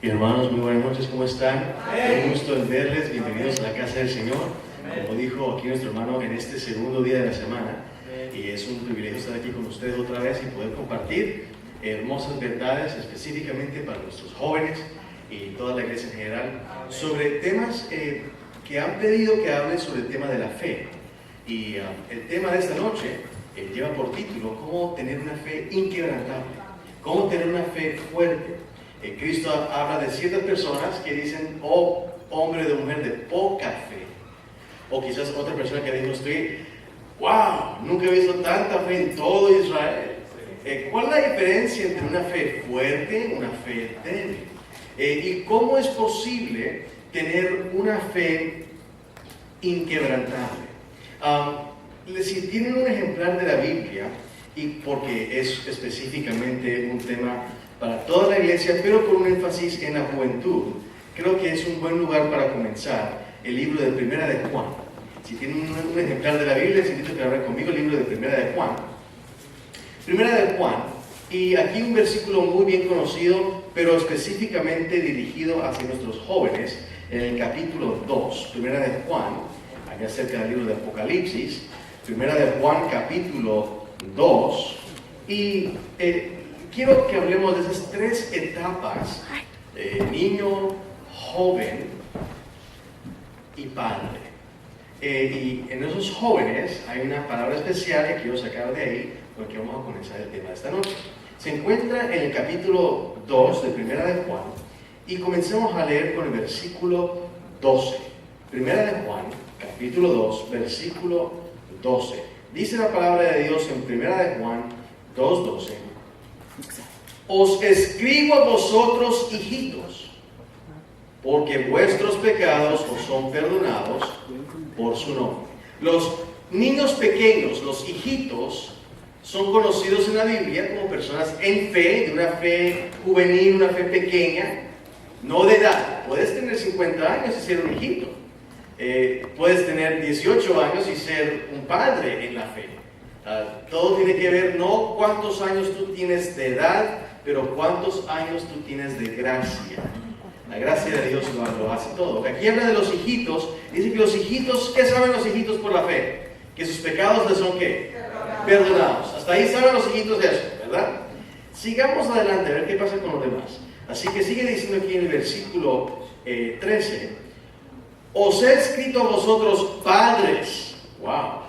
Hermanos, muy buenas noches, ¿cómo están? Un gusto en verles, bienvenidos a la casa del Señor. Como dijo aquí nuestro hermano, en este segundo día de la semana, y es un privilegio estar aquí con ustedes otra vez y poder compartir hermosas verdades específicamente para nuestros jóvenes y toda la iglesia en general, sobre temas que han pedido que hable sobre el tema de la fe. Y el tema de esta noche lleva por título ¿Cómo tener una fe inquebrantable? ¿Cómo tener una fe fuerte? Cristo habla de ciertas personas que dicen, oh hombre de mujer de poca fe. O quizás otra persona que dijo, wow, nunca he visto tanta fe en todo Israel. ¿Cuál es la diferencia entre una fe fuerte y una fe débil? ¿Y cómo es posible tener una fe inquebrantable? Si tienen un ejemplar de la Biblia, y porque es específicamente un tema para toda la iglesia, pero con un énfasis en la juventud, creo que es un buen lugar para comenzar el libro de Primera de Juan. Si tienen un ejemplar de la Biblia, les invito a que abran conmigo el libro de Primera de Juan. Primera de Juan, y aquí un versículo muy bien conocido, pero específicamente dirigido hacia nuestros jóvenes, en el capítulo 2, Primera de Juan, allá cerca del libro de Apocalipsis, Primera de Juan, capítulo 2, y quiero que hablemos de esas tres etapas, niño, joven y padre. Y en esos jóvenes hay una palabra especial que quiero sacar de ahí, porque vamos a comenzar el tema de esta noche. Se encuentra en el capítulo 2 de Primera de Juan, y comencemos a leer con el versículo 12. Primera de Juan, capítulo 2, versículo 12. Dice la palabra de Dios en Primera de Juan 2:12. Os escribo a vosotros, hijitos, porque vuestros pecados os son perdonados por su nombre. Los niños pequeños, los hijitos, son conocidos en la Biblia como personas en fe, de una fe juvenil, una fe pequeña, no de edad. Puedes tener 50 años y ser un hijito. Puedes tener 18 años y ser un padre en la fe. Todo tiene que ver no cuántos años tú tienes de edad, pero cuántos años tú tienes de gracia. La gracia de Dios lo hace todo. Aquí habla de los hijitos. Dice que los hijitos, ¿qué saben los hijitos por la fe? Que sus pecados les son ¿qué? Perdonados. Hasta ahí saben los hijitos de eso, ¿verdad? Sigamos adelante a ver qué pasa con los demás. Así que sigue diciendo aquí en el versículo 13. Os he escrito a vosotros padres, wow,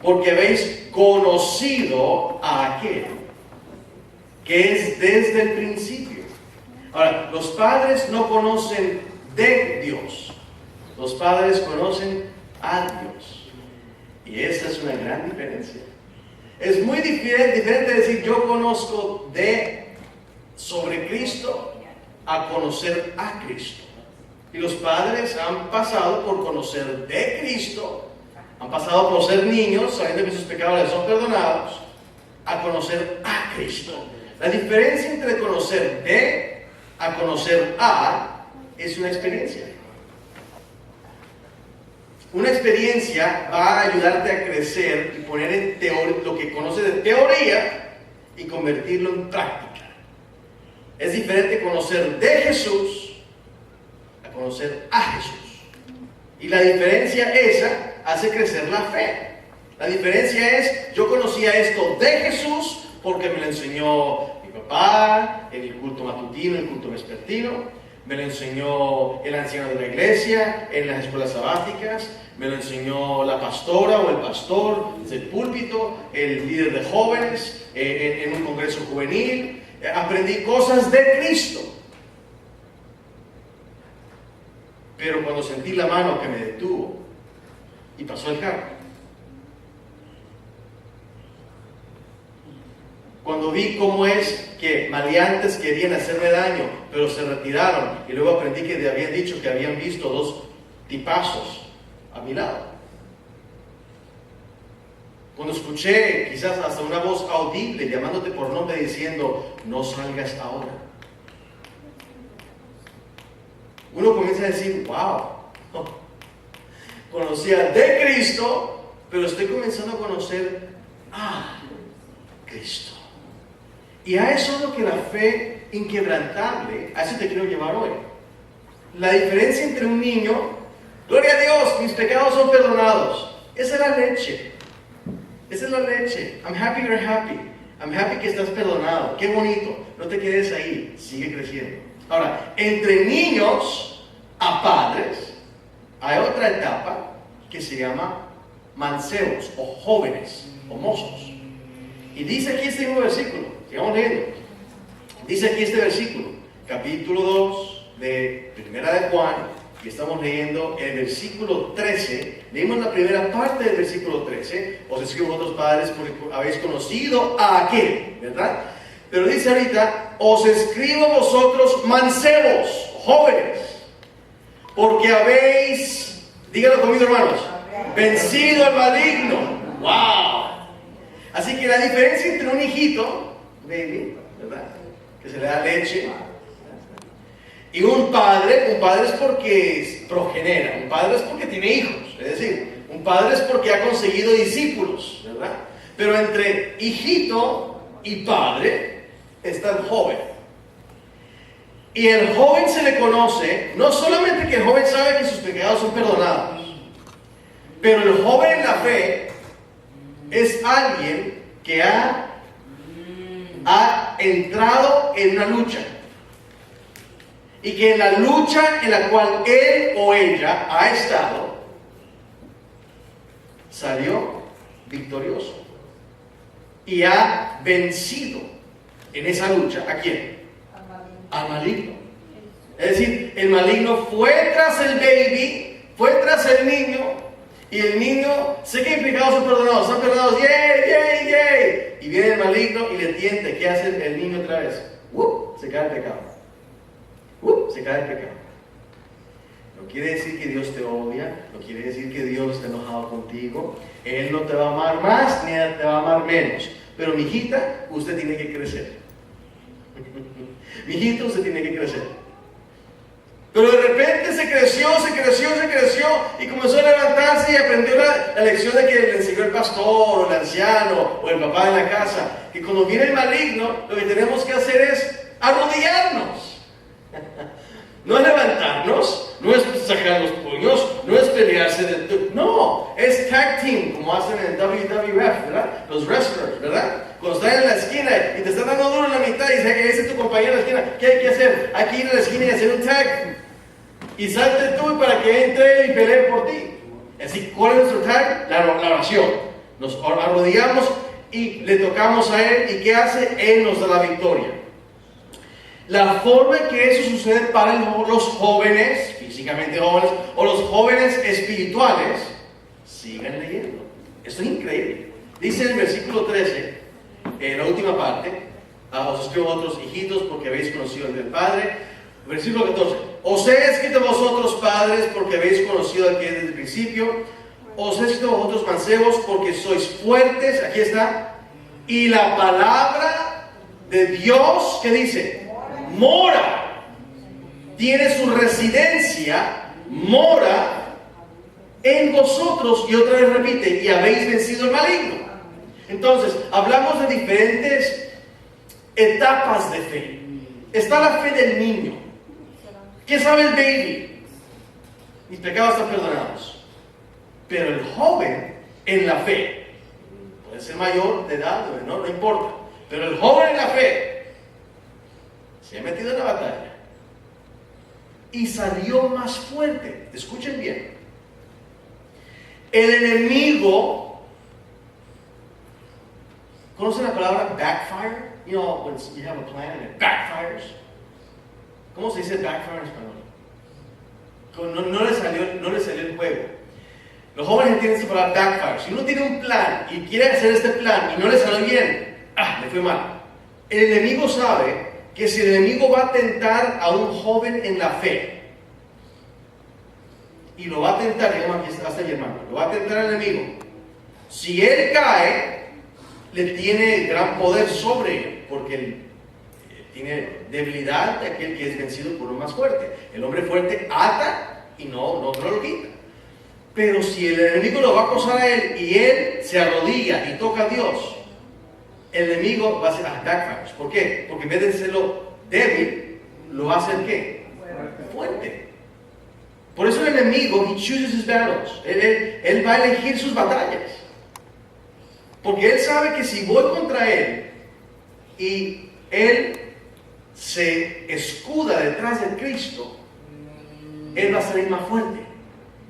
porque habéis conocido a aquel que es desde el principio. Ahora, los padres no conocen de Dios, los padres conocen a Dios. Y esa es una gran diferencia. Es muy diferente decir yo conozco sobre Cristo a conocer a Cristo. Y los padres han pasado por conocer de Cristo, han pasado por ser niños, sabiendo que sus pecados les son perdonados, a conocer a Cristo. La diferencia entre conocer a conocer a es una experiencia. Una experiencia va a ayudarte a crecer y poner en lo que conoces de teoría y convertirlo en práctica. Es diferente conocer de Jesús a conocer a Jesús. Y la diferencia esa hace crecer la fe. La diferencia es, yo conocía esto de Jesús porque me lo enseñó mi papá en el culto matutino, en el culto vespertino. Me lo enseñó el anciano de la iglesia en las escuelas sabáticas. Me lo enseñó la pastora o el pastor desde el púlpito, el líder de jóvenes en un congreso juvenil. Aprendí cosas de Cristo. Pero cuando sentí la mano que me detuvo y pasó el carro, cuando vi cómo es que maleantes querían hacerme daño, pero se retiraron, y luego aprendí que habían dicho que habían visto dos tipazos a mi lado. Cuando escuché quizás hasta una voz audible llamándote por nombre diciendo, no salgas ahora. Uno comienza a decir, wow, conocía de Cristo, pero estoy comenzando a conocer a Cristo. Y a eso es lo que la fe inquebrantable, a eso te quiero llevar hoy. La diferencia entre un niño, gloria a Dios, mis pecados son perdonados. Esa es la leche. Esa es la leche. I'm happy you're happy. I'm happy que estás perdonado. Qué bonito. No te quedes ahí. Sigue creciendo. Ahora, entre niños a padres, hay otra etapa que se llama mancebos o jóvenes o mozos. Y dice aquí este mismo versículo. Sigamos leyendo. Dice aquí este versículo, capítulo 2 de Primera de Juan, y estamos leyendo el versículo 13. Leímos la primera parte del versículo 13. Os escribo a vosotros padres porque habéis conocido a aquel, ¿verdad? Pero dice ahorita, os escribo a vosotros mancebos, jóvenes, porque habéis, díganlo conmigo hermanos, vencido al maligno. ¡Wow! Así que la diferencia entre un hijito, baby, ¿verdad?, que se le da leche, y un padre es porque progenera, un padre es porque tiene hijos, es decir, un padre es porque ha conseguido discípulos, ¿verdad? Pero entre hijito y padre está el joven. Y el joven se le conoce, no solamente que el joven sabe que sus pecados son perdonados, pero el joven en la fe es alguien que ha entrado en una lucha. Y que en la lucha en la cual él o ella ha estado, salió victorioso. Y ha vencido en esa lucha. ¿A quién? Al maligno. Es decir, el maligno fue tras el baby, fue tras el niño. Y el niño, sé que pecados son perdonados, son perdonados, ¡yay, yay, yay! Y viene el maligno y le tiente. ¿Qué hace el niño otra vez? Se cae el pecado. Se cae el pecado. No quiere decir que Dios te odia, no quiere decir que Dios está enojado contigo. Él no te va a amar más ni te va a amar menos. Pero mi hijita, usted tiene que crecer. Mi hijito, usted tiene que crecer. Pero de repente se creció y comenzó a levantarse y aprendió la lección de que le enseñó el pastor o el anciano o el papá de la casa. Que cuando viene el maligno, lo que tenemos que hacer es arrodillarnos. No es levantarnos, no es sacar los puños, no es pelearse, no, es tag team, como hacen en WWF, ¿verdad? Los wrestlers, ¿verdad? Cuando están en la esquina y te están dando duro en la mitad y ese es tu compañero en la esquina, ¿qué hay que hacer? Hay que ir a la esquina y hacer un tag. Y salte tú para que entre y pelee por ti. Así, ¿cuál es nuestro tag? La oración. Nos arrodillamos y le tocamos a Él. ¿Y qué hace? Él nos da la victoria. La forma en que eso sucede para los jóvenes, físicamente jóvenes, o los jóvenes espirituales, sigan leyendo. Esto es increíble. Dice en el versículo 13, en la última parte, os escribo a vosotros hijitos porque habéis conocido al Padre. Versículo 14, os he escrito a vosotros padres porque habéis conocido al que es desde el principio. Os he escrito a vosotros mancebos porque sois fuertes. Aquí está. Y la palabra de Dios, ¿qué dice? Mora, tiene su residencia, mora en vosotros. Y otra vez repite, y habéis vencido el maligno. Entonces, hablamos de diferentes etapas de fe. Está la fe del niño. ¿Qué sabe el baby? Mis pecados están perdonados. Pero el joven en la fe, puede ser mayor de edad, no importa, pero el joven en la fe se ha metido en la batalla y salió más fuerte. Escuchen bien. El enemigo, ¿conocen la palabra backfire? You know, when you have a plan and it backfires. ¿Cómo se dice backfire en español? No le salió el juego. Los jóvenes entienden esta palabra backfire. Si uno tiene un plan y quiere hacer este plan y no le salió bien, le fue mal. El enemigo sabe que si el enemigo va a tentar a un joven en la fe, y lo va a tentar, digamos aquí está mi hermano, lo va a tentar al enemigo. Si él cae, le tiene gran poder sobre él, porque él tiene debilidad de aquel que es vencido por uno más fuerte. El hombre fuerte ata y no lo quita. Pero si el enemigo lo va a acosar a él y él se arrodilla y toca a Dios, el enemigo va a ser backfires. ¿Por qué? Porque en vez de serlo débil, lo va a hacer ¿qué? Fuerte. Por eso el enemigo, he chooses his battles. Él va a elegir sus batallas. Porque él sabe que si voy contra él y él se escuda detrás de Cristo, él va a salir más fuerte.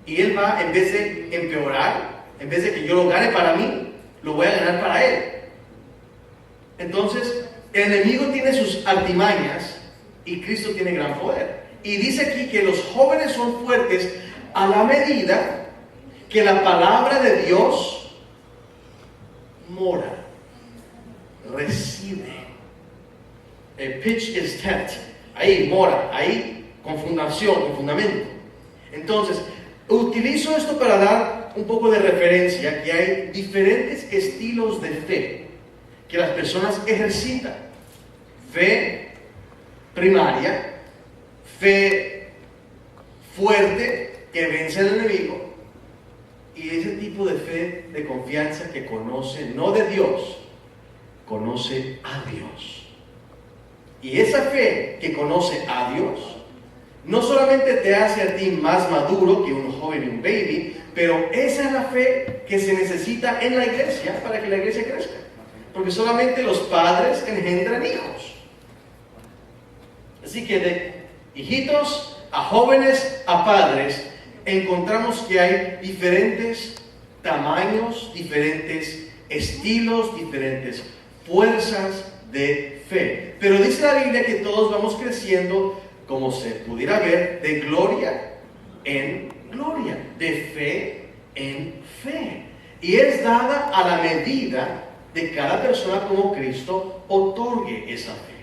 Y él va, en vez de empeorar, en vez de que yo lo gane para mí, lo voy a ganar para él. Entonces, el enemigo tiene sus artimañas y Cristo tiene gran poder. Y dice aquí que los jóvenes son fuertes a la medida que la palabra de Dios mora, reside. El pitch is tent. Ahí mora, ahí con fundación, con fundamento. Entonces, utilizo esto para dar un poco de referencia que hay diferentes estilos de fe que las personas ejercitan. Fe primaria, fe fuerte que vence al enemigo, y ese tipo de fe de confianza que conoce no de Dios, conoce a Dios. Y esa fe que conoce a Dios no solamente te hace a ti más maduro que un joven y un baby, pero esa es la fe que se necesita en la iglesia para que la iglesia crezca. Porque solamente los padres engendran hijos. Así que de hijitos a jóvenes a padres, encontramos que hay diferentes tamaños, diferentes estilos, diferentes fuerzas de fe. Pero dice la Biblia que todos vamos creciendo, como se pudiera ver, de gloria en gloria, de fe en fe. Y es dada a la medida de cada persona como Cristo otorgue esa fe.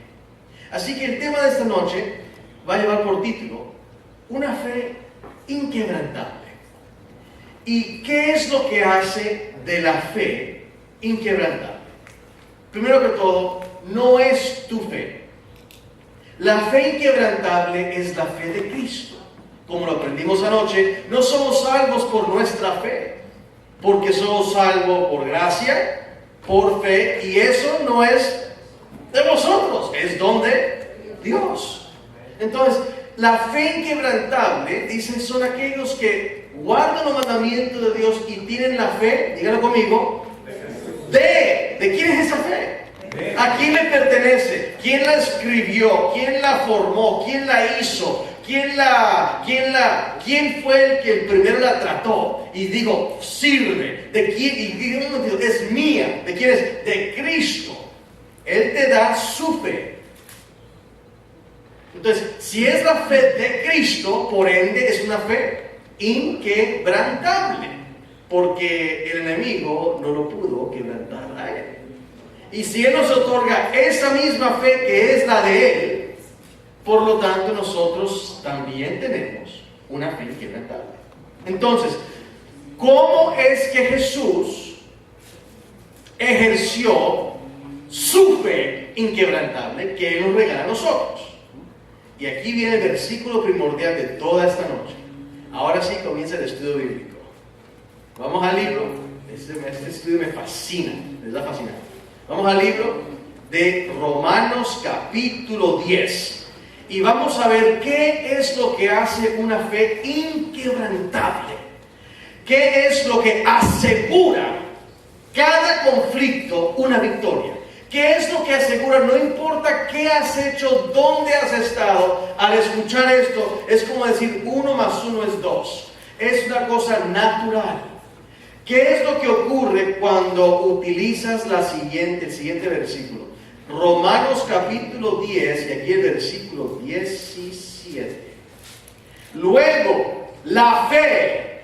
Así que el tema de esta noche va a llevar por título una fe inquebrantable. ¿Y qué es lo que hace de la fe inquebrantable? Primero que todo, no es tu fe. La fe inquebrantable es la fe de Cristo. Como lo aprendimos anoche, no somos salvos por nuestra fe, porque somos salvos por gracia, por fe, y eso no es de vosotros, es don de Dios. Entonces, la fe inquebrantable, dicen, son aquellos que guardan los mandamientos de Dios y tienen la fe, díganlo conmigo, ¿de quién es esa fe? ¿A quién le pertenece? ¿Quién la escribió? ¿Quién la formó? ¿Quién la hizo? ¿Quién fue el que primero la trató? Y digo, sirve. ¿De quién? Y digo, es mía. ¿De quién es? De Cristo. Él te da su fe. Entonces, si es la fe de Cristo, por ende es una fe inquebrantable, porque el enemigo no lo pudo quebrantar a él. Y si Él nos otorga esa misma fe que es la de Él, por lo tanto nosotros también tenemos una fe inquebrantable. Entonces, ¿cómo es que Jesús ejerció su fe inquebrantable que Él nos regala a nosotros? Y aquí viene el versículo primordial de toda esta noche. Ahora sí comienza el estudio bíblico. Vamos al libro. Este estudio me fascina, les da fascinante. Vamos al libro de Romanos capítulo 10. Y vamos a ver qué es lo que hace una fe inquebrantable. ¿Qué es lo que asegura cada conflicto una victoria? ¿Qué es lo que asegura? No importa qué has hecho, dónde has estado, al escuchar esto, es como decir 1 más 1 es 2. Es una cosa natural. ¿Qué es lo que ocurre cuando utilizas el siguiente versículo? Romanos capítulo 10, y aquí el versículo 17. Luego, la fe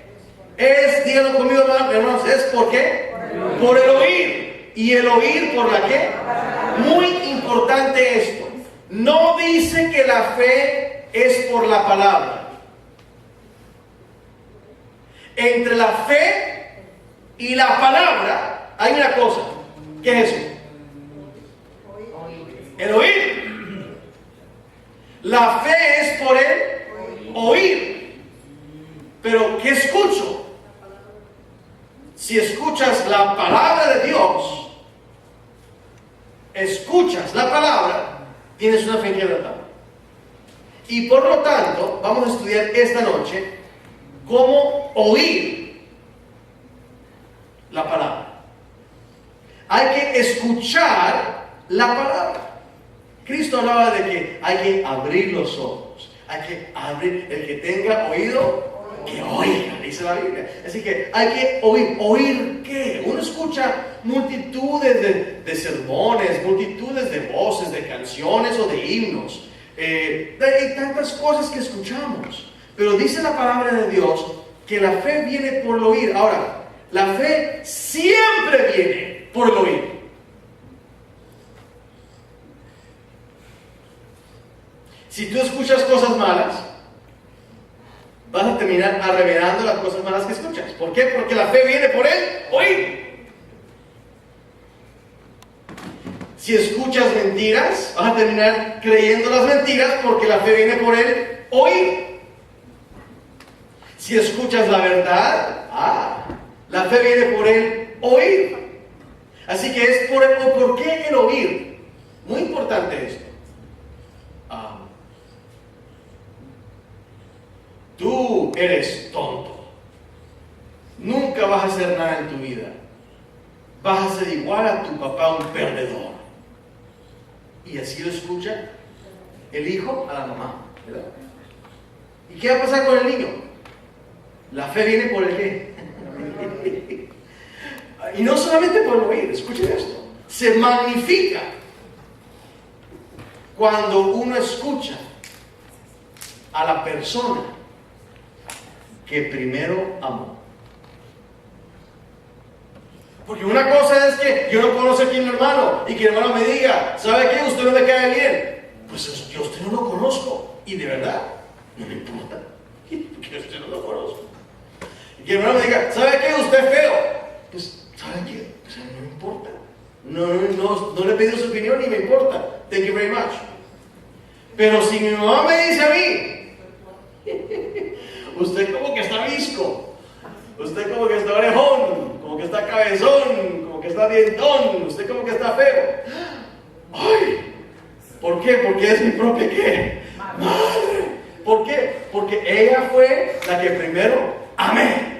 es, díganlo conmigo hermanos, ¿es por qué? Por el oír. ¿Y el oír por la qué? Muy importante esto. No dice que la fe es por la palabra. Entre la fe y la palabra hay una cosa. ¿Qué es eso? El oír. La fe es por el oír. Pero ¿qué escucho? Si escuchas la palabra de Dios, escuchas la palabra, tienes una fe inquebrantable. Y por lo tanto, vamos a estudiar esta noche cómo oír la palabra. Hay que escuchar la palabra. Cristo hablaba de que hay que abrir los ojos, hay que abrir, el que tenga oído, que oiga, dice la Biblia. Así que hay que oír. ¿Oír qué? Uno escucha multitudes de sermones, multitudes de voces, de canciones o de himnos. Hay tantas cosas que escuchamos. Pero dice la palabra de Dios que la fe viene por el oír. Ahora, la fe siempre viene por el oír. Si tú escuchas cosas malas, vas a terminar arreglando las cosas malas que escuchas. ¿Por qué? Porque la fe viene por el oír. Si escuchas mentiras, vas a terminar creyendo las mentiras porque la fe viene por el oír. Si escuchas la verdad, la fe viene por el oír. Así que es ¿por qué el oír? Muy importante esto. Tú eres tonto. Nunca vas a hacer nada en tu vida. Vas a ser igual a tu papá, un perdedor. Y así lo escucha el hijo a la mamá, ¿verdad? ¿Y qué va a pasar con el niño? La fe viene por el qué. Y no solamente por el oír, escuchen esto. Se magnifica cuando uno escucha a la persona que primero amó. Porque una cosa es que yo no conozco aquí a mi hermano y que el hermano me diga, ¿sabe qué? Usted no me cae bien. Pues yo a usted no lo conozco. Y de verdad, no me importa. Porque a usted no lo conozco. Y que el hermano me diga, ¿sabe qué? Usted es feo. Pues, ¿sabe qué? Pues no me importa. No le he pedido su opinión ni me importa. Thank you very much. Pero si mi mamá me dice a mí, usted como que está visco, usted como que está orejón, como que está cabezón, como que está dientón, usted como que está feo. ¡Ay! ¿Por qué? Porque es mi propia ¿qué? Madre. ¿Por qué? Porque ella fue la que primero amé.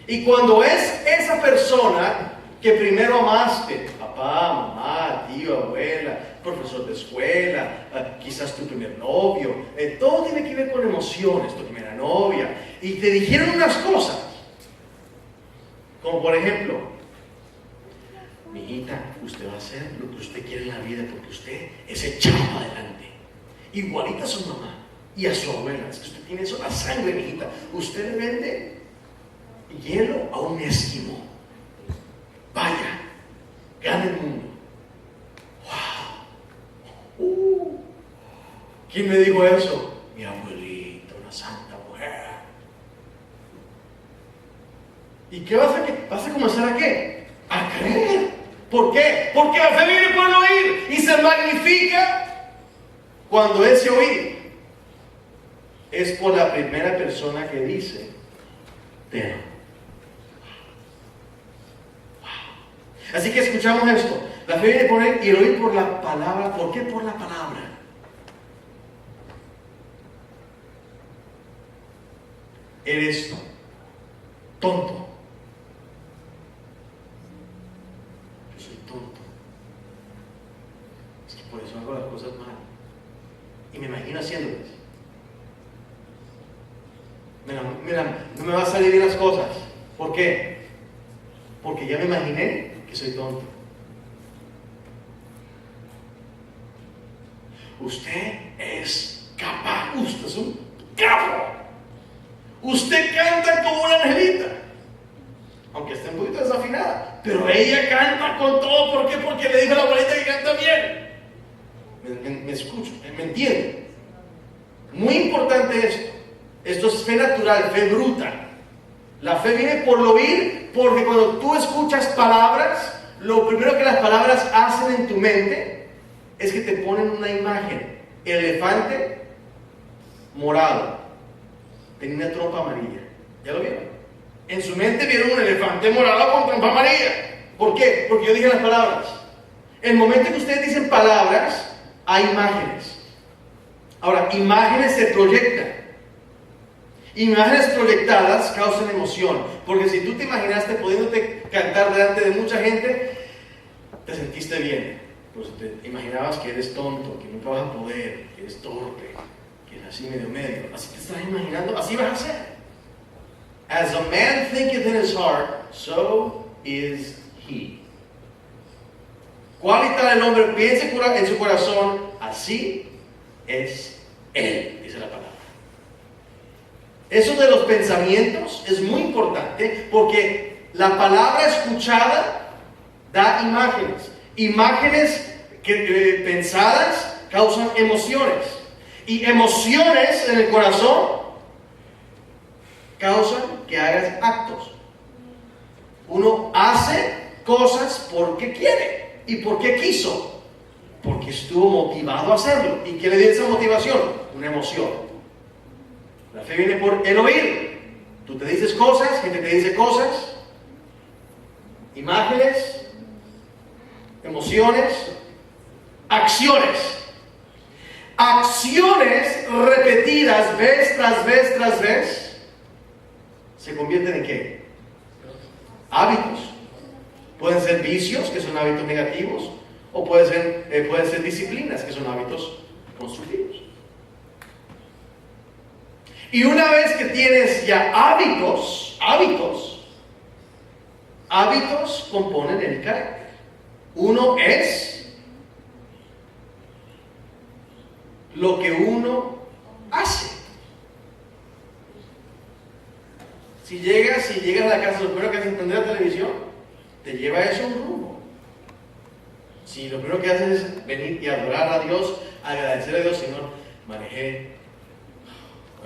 Y cuando es esa persona que primero amaste, papá, mamá, tío, abuela, profesor de escuela, quizás tu primer novio, todo tiene que ver con emociones, tu primera novia, y te dijeron unas cosas, como por ejemplo, mijita, usted va a hacer lo que usted quiere en la vida porque usted es echado adelante, igualita a su mamá y a su abuela. Es que usted tiene eso, la sangre, mijita. Usted le vende hielo a un esquimo. Vaya, gana el mundo. ¡Wow! ¿Quién me dijo eso? Mi abuelita, una santa mujer. ¿Y qué vas a qué? ¿Vas a comenzar a qué? A creer. ¿Por qué? Porque la fe viene por el oír y se magnifica cuando ese oír es por la primera persona que dice te amo. Wow. Así que escuchamos esto. La fe viene por él y el oír por la palabra. ¿Por qué por la palabra? Eres tonto. Yo soy tonto. Es que por eso hago las cosas mal. Y me imagino haciéndolas. No me va a salir bien las cosas. ¿Por qué? Porque ya me imaginé que soy tonto. Usted es capaz. Usted es un capo. Usted canta como una angelita, aunque esté un poquito desafinada, pero ella canta con todo. ¿Por qué? Porque le dijo a la abuelita que canta bien. Me escucho, me entiende. Muy importante esto. Esto es fe natural, fe bruta. La fe viene por el oír, porque cuando tú escuchas palabras, lo primero que las palabras hacen en tu mente es que te ponen una imagen. El elefante morado tenía una trompa amarilla. ¿Ya lo vieron? En su mente vieron un elefante morado con trompa amarilla. ¿Por qué? Porque yo dije las palabras. El momento que ustedes dicen palabras, hay imágenes. Ahora, imágenes se proyectan. Imágenes proyectadas causan emoción. Porque si tú te imaginaste pudiéndote cantar delante de mucha gente, te sentiste bien. Pues te imaginabas que eres tonto, que nunca vas a poder, que eres torpe, que eres así medio. Así te estás imaginando, así vas a ser. As a man thinketh in his heart, so is he. ¿Cuál y tal el hombre piensa en su corazón? Así es él, dice la palabra. Eso de los pensamientos es muy importante porque la palabra escuchada da imágenes. Imágenes pensadas causan emociones. Y emociones en el corazón causan que hagas actos. Uno hace cosas porque quiere. ¿Y por qué quiso? Porque estuvo motivado a hacerlo. ¿Y qué le dio esa motivación? Una emoción. La fe viene por el oír. Tú te dices cosas, gente te dice cosas, imágenes, emociones, acciones. Acciones repetidas vez tras vez tras vez se convierten en ¿qué? Hábitos. Pueden ser vicios, que son hábitos negativos, o pueden ser disciplinas, que son hábitos constructivos. Y una vez que tienes ya hábitos componen el carácter. Uno es lo que uno hace. Si llegas a la casa, lo primero que haces es prender la televisión, te lleva eso a un rumbo. Si lo primero que haces es venir y adorar a Dios, agradecer a Dios, Señor, hoy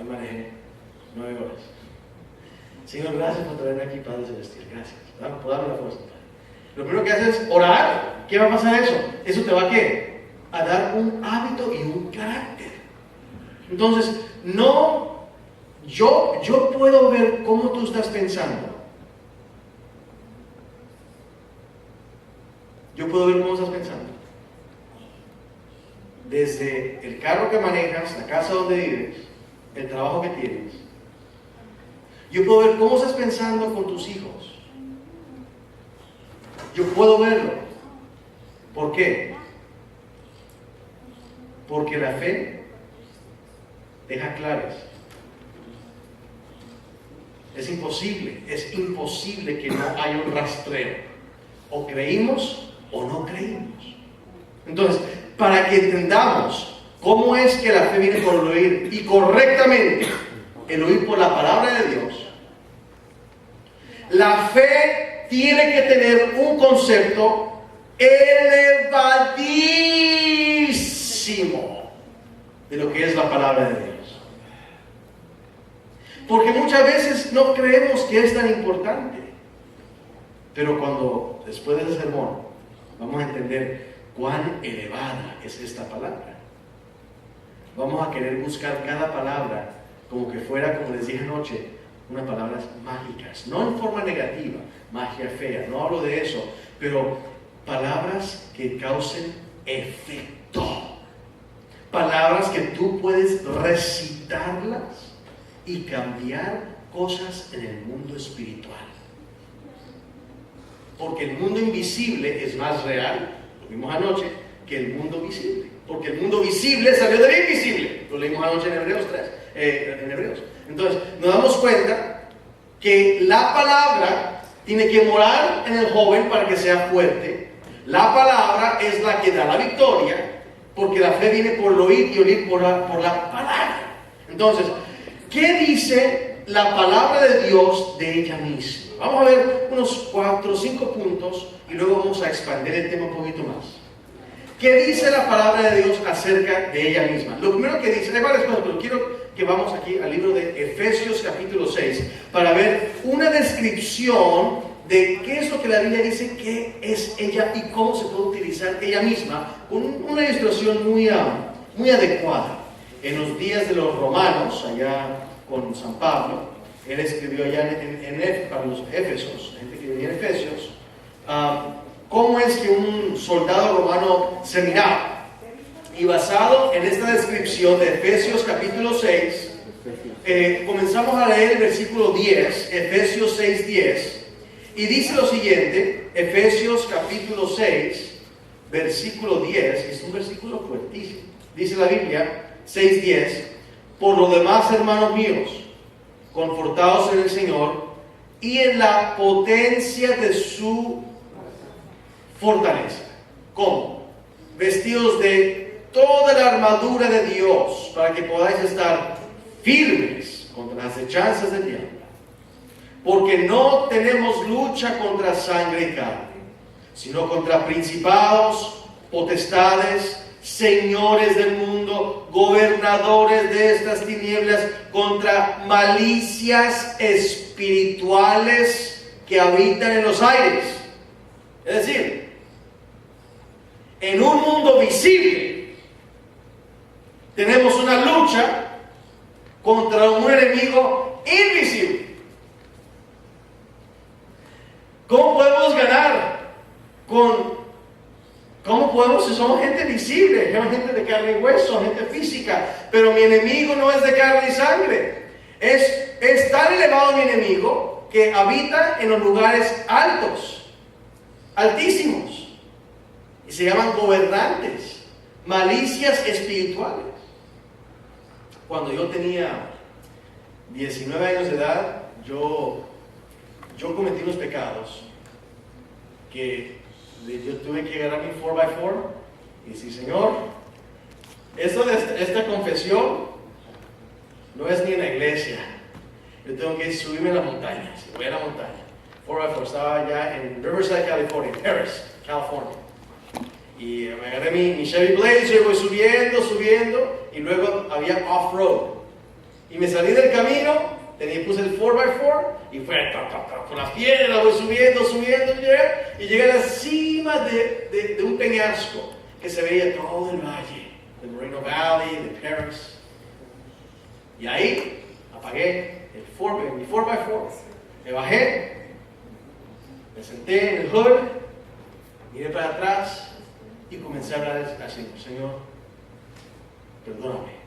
manejé 9 horas. Señor, gracias por traerme aquí, Padre Celestial, gracias. Por darme la fuerza, Padre. Lo primero que haces es orar. ¿Qué va a pasar eso? Eso te va a ¿qué? A dar un hábito y un carácter. Entonces, yo puedo ver cómo tú estás pensando. Yo puedo ver cómo estás pensando. Desde el carro que manejas, la casa donde vives, el trabajo que tienes. Yo puedo ver cómo estás pensando con tus hijos. Yo puedo verlo. ¿Por qué? Porque la fe deja claras. Es imposible que no haya un rastreo. O creímos o no creímos. Entonces, para que entendamos cómo es que la fe viene por el oír y correctamente el oír por la palabra de Dios, la fe tiene que tener un concepto elevadísimo de lo que es la palabra de Dios. Porque muchas veces no creemos que es tan importante. Pero cuando, después de ese sermón, vamos a entender cuán elevada es esta palabra. Vamos a querer buscar cada palabra como que fuera, como les dije anoche, unas palabras mágicas. No en forma negativa, magia fea, no hablo de eso, pero palabras que causen efecto. Palabras que tú puedes recitarlas y cambiar cosas en el mundo espiritual. Porque el mundo invisible es más real, lo vimos anoche, que el mundo visible. Porque el mundo visible salió del invisible. Lo leímos anoche en Hebreos 3. Entonces, nos damos cuenta que la palabra tiene que morar en el joven para que sea fuerte. La palabra es la que da la victoria, porque la fe viene por el oír y oír por la palabra. Entonces, ¿qué dice la palabra de Dios de ella misma? Vamos a ver unos 4 o 5 puntos y luego vamos a expandir el tema un poquito más. ¿Qué dice la palabra de Dios acerca de ella misma? Lo primero que dice, hay varias cosas, pero quiero que vamos aquí al libro de Efesios capítulo 6 para ver una descripción de qué es lo que la Biblia dice que es ella y cómo se puede utilizar ella misma con una ilustración muy adecuada. En los días de los romanos, allá con San Pablo, él escribió allá para los Éfesos, gente que vivía en Efesios, cómo es que un soldado romano se miraba. Y basado en esta descripción de Efesios capítulo 6, comenzamos a leer el versículo 10, Efesios 6:10, y dice lo siguiente, Efesios capítulo 6, versículo 10, es un versículo fuertísimo. Dice la Biblia, 6:10, por lo demás, hermanos míos, confortados en el Señor y en la potencia de su fortaleza. ¿Cómo? Vestidos de toda la armadura de Dios para que podáis estar firmes contra las hechanzas del diablo. Porque no tenemos lucha contra sangre y carne, sino contra principados, potestades, señores del mundo, gobernadores de estas tinieblas, contra malicias espirituales que habitan en los aires. Es decir, en un mundo visible tenemos una lucha contra un enemigo invisible. ¿Cómo podemos ganar? ¿Cómo podemos si somos gente visible? Somos gente de carne y hueso, gente física. Pero mi enemigo no es de carne y sangre. Es tan elevado mi enemigo que habita en los lugares altos, altísimos. Y se llaman gobernantes, malicias espirituales. Cuando yo tenía 19 años de edad, yo cometí unos pecados que yo tuve que agarrar mi 4x4 y decir, Señor, esta confesión no es ni en la iglesia. Yo tengo que subirme a la montaña. Voy a la montaña. 4x4, estaba allá en Riverside, California, Paris, California. Y me agarré mi Chevy Blazer, voy subiendo, y luego había off-road. Y me salí del camino, puse el 4x4, y fue por las piedras, voy subiendo, y llegué a la cima de un peñasco, que se veía todo el valle, de Moreno Valley, de Paris. Y ahí apagué mi 4x4, me bajé, me senté en el hood, miré para atrás, y comencé a hablar así, Señor, perdóname.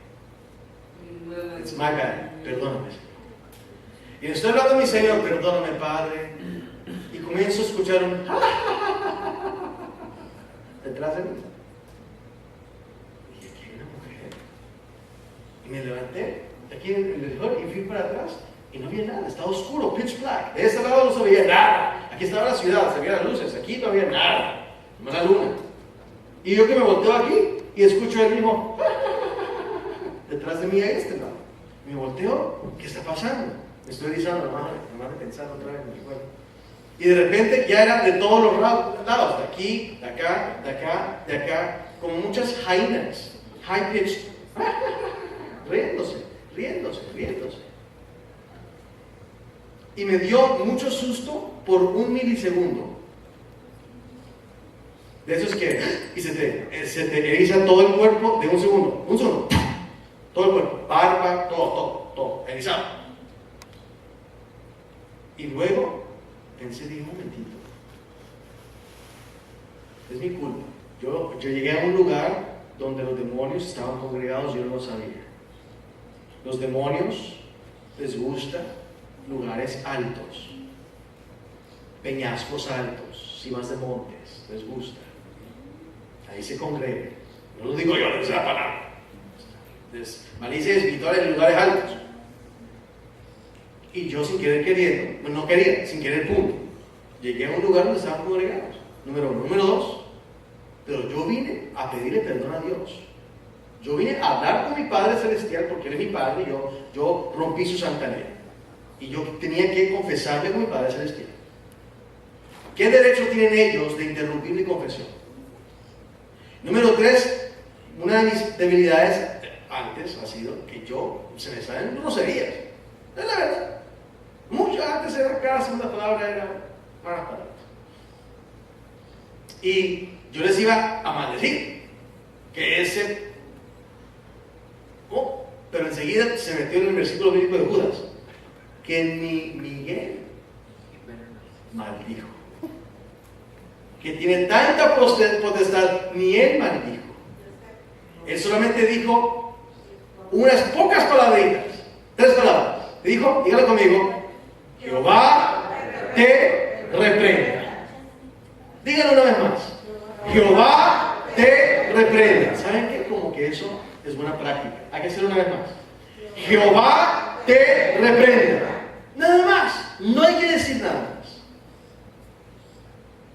It's my bad, perdóname, Señor. Y le estoy hablando a mi Señor, perdóname, Padre. Y comienzo a escuchar un detrás de mí. Y aquí hay una mujer. Y me levanté aquí en el hood y fui para atrás. Y no había nada, estaba oscuro, pitch black. De este lado no se veía nada. Aquí estaba la ciudad, se veían las luces. Aquí no había nada, no la luna. Y yo que me volteo aquí y escucho el mismo detrás de mí a este lado. Me volteo, ¿qué está pasando? Me estoy erizando, nomás de pensar otra vez en mi cuerpo. Y de repente ya era de todos los lados, de aquí, de acá, de acá, de acá, como muchas jainas, high pitched, riéndose. Y me dio mucho susto por un milisegundo. De esos que, y se te eriza todo el cuerpo de un segundo, todo el cuerpo, barba, todo, erizado. Y luego pensé, dije, un momentito, es mi culpa. Yo llegué a un lugar donde los demonios estaban congregados, yo no lo sabía. Los demonios les gusta lugares altos, peñascos altos, cimas de montes, les gusta. Ahí se congregan. No lo digo yo, no se la palabra. Malicia espiritual en lugares altos. Y yo sin querer queriendo, no quería, sin querer punto, llegué a un lugar donde estaban congregados. Número 1. Número 2, pero yo vine a pedirle perdón a Dios. Yo vine a hablar con mi Padre Celestial porque Él es mi Padre y yo rompí su santa ley. Y yo tenía que confesarle con mi Padre Celestial. ¿Qué derecho tienen ellos de interrumpir mi confesión? Número 3, una de mis debilidades antes ha sido que se me salen groserías. Es la verdad. Mucho antes era cada segunda palabra era malas palabras. Y yo les iba a maldecir que pero enseguida se metió en el versículo bíblico de Judas, que ni Miguel maldijo. que tiene tanta potestad, ni él maldijo. Él solamente dijo unas pocas palabritas, 3 palabras. Dijo, dígalo conmigo, Jehová te reprenda. Díganlo una vez más, Jehová te reprenda. ¿Saben qué? Como que eso es buena práctica. Hay que hacerlo una vez más. Jehová te reprenda. Nada más, no hay que decir nada más.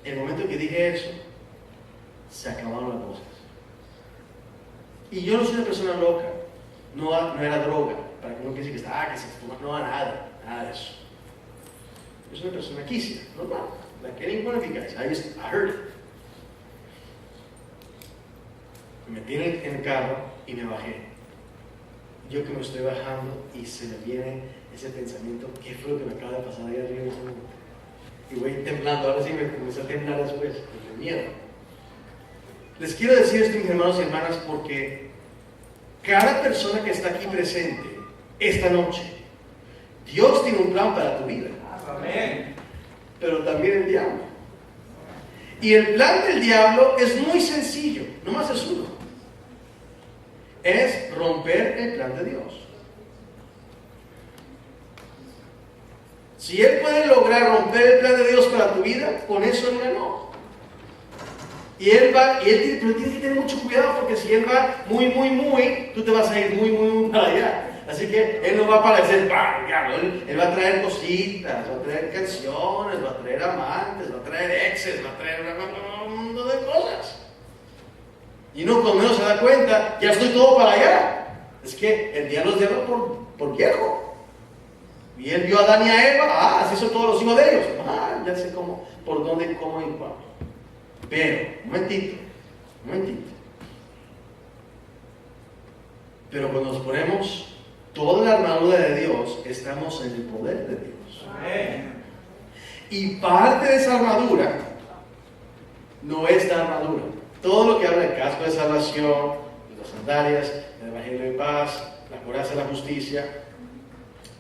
En el momento que dije eso, se acabaron las cosas. Y yo no soy una persona loca, no era droga, para que uno piense que está, que se fuma, no, nada de eso. Yo soy una persona quisia, normal, like any one of you guys. I heard it. Me metí en el carro y me bajé. Yo que me estoy bajando y se me viene ese pensamiento, ¿qué fue lo que me acaba de pasar ahí arriba en ese momento? Y voy temblando, ahora sí me comencé a temblar después, de miedo. Les quiero decir esto, mis hermanos y hermanas, porque cada persona que está aquí presente esta noche, Dios tiene un plan para tu vida. Amén. Pero también el diablo. Y el plan del diablo es muy sencillo, nomás es uno. Es romper el plan de Dios. Si él puede lograr romper el plan de Dios para tu vida, con eso él ganó. Pero tiene que tener mucho cuidado, porque si él va muy, tú te vas a ir muy para allá. Así que él no va a parecer, él va a traer cositas, va a traer canciones, va a traer amantes, va a traer exes, va a traer un mundo de cosas. Y no, cuando menos se da cuenta, ya estoy todo para allá. Es que el diablo es diablo por viejo. Y él vio a Adán y a Eva, así son todos los hijos de ellos. Ya sé por dónde, cómo y cuándo. Pero, un momentito. Pero cuando nos ponemos toda la armadura de Dios, estamos en el poder de Dios. Amén. Y parte de esa armadura no es la armadura. Todo lo que habla del casco de salvación, las sandalias, el evangelio de paz, la coraza de la justicia,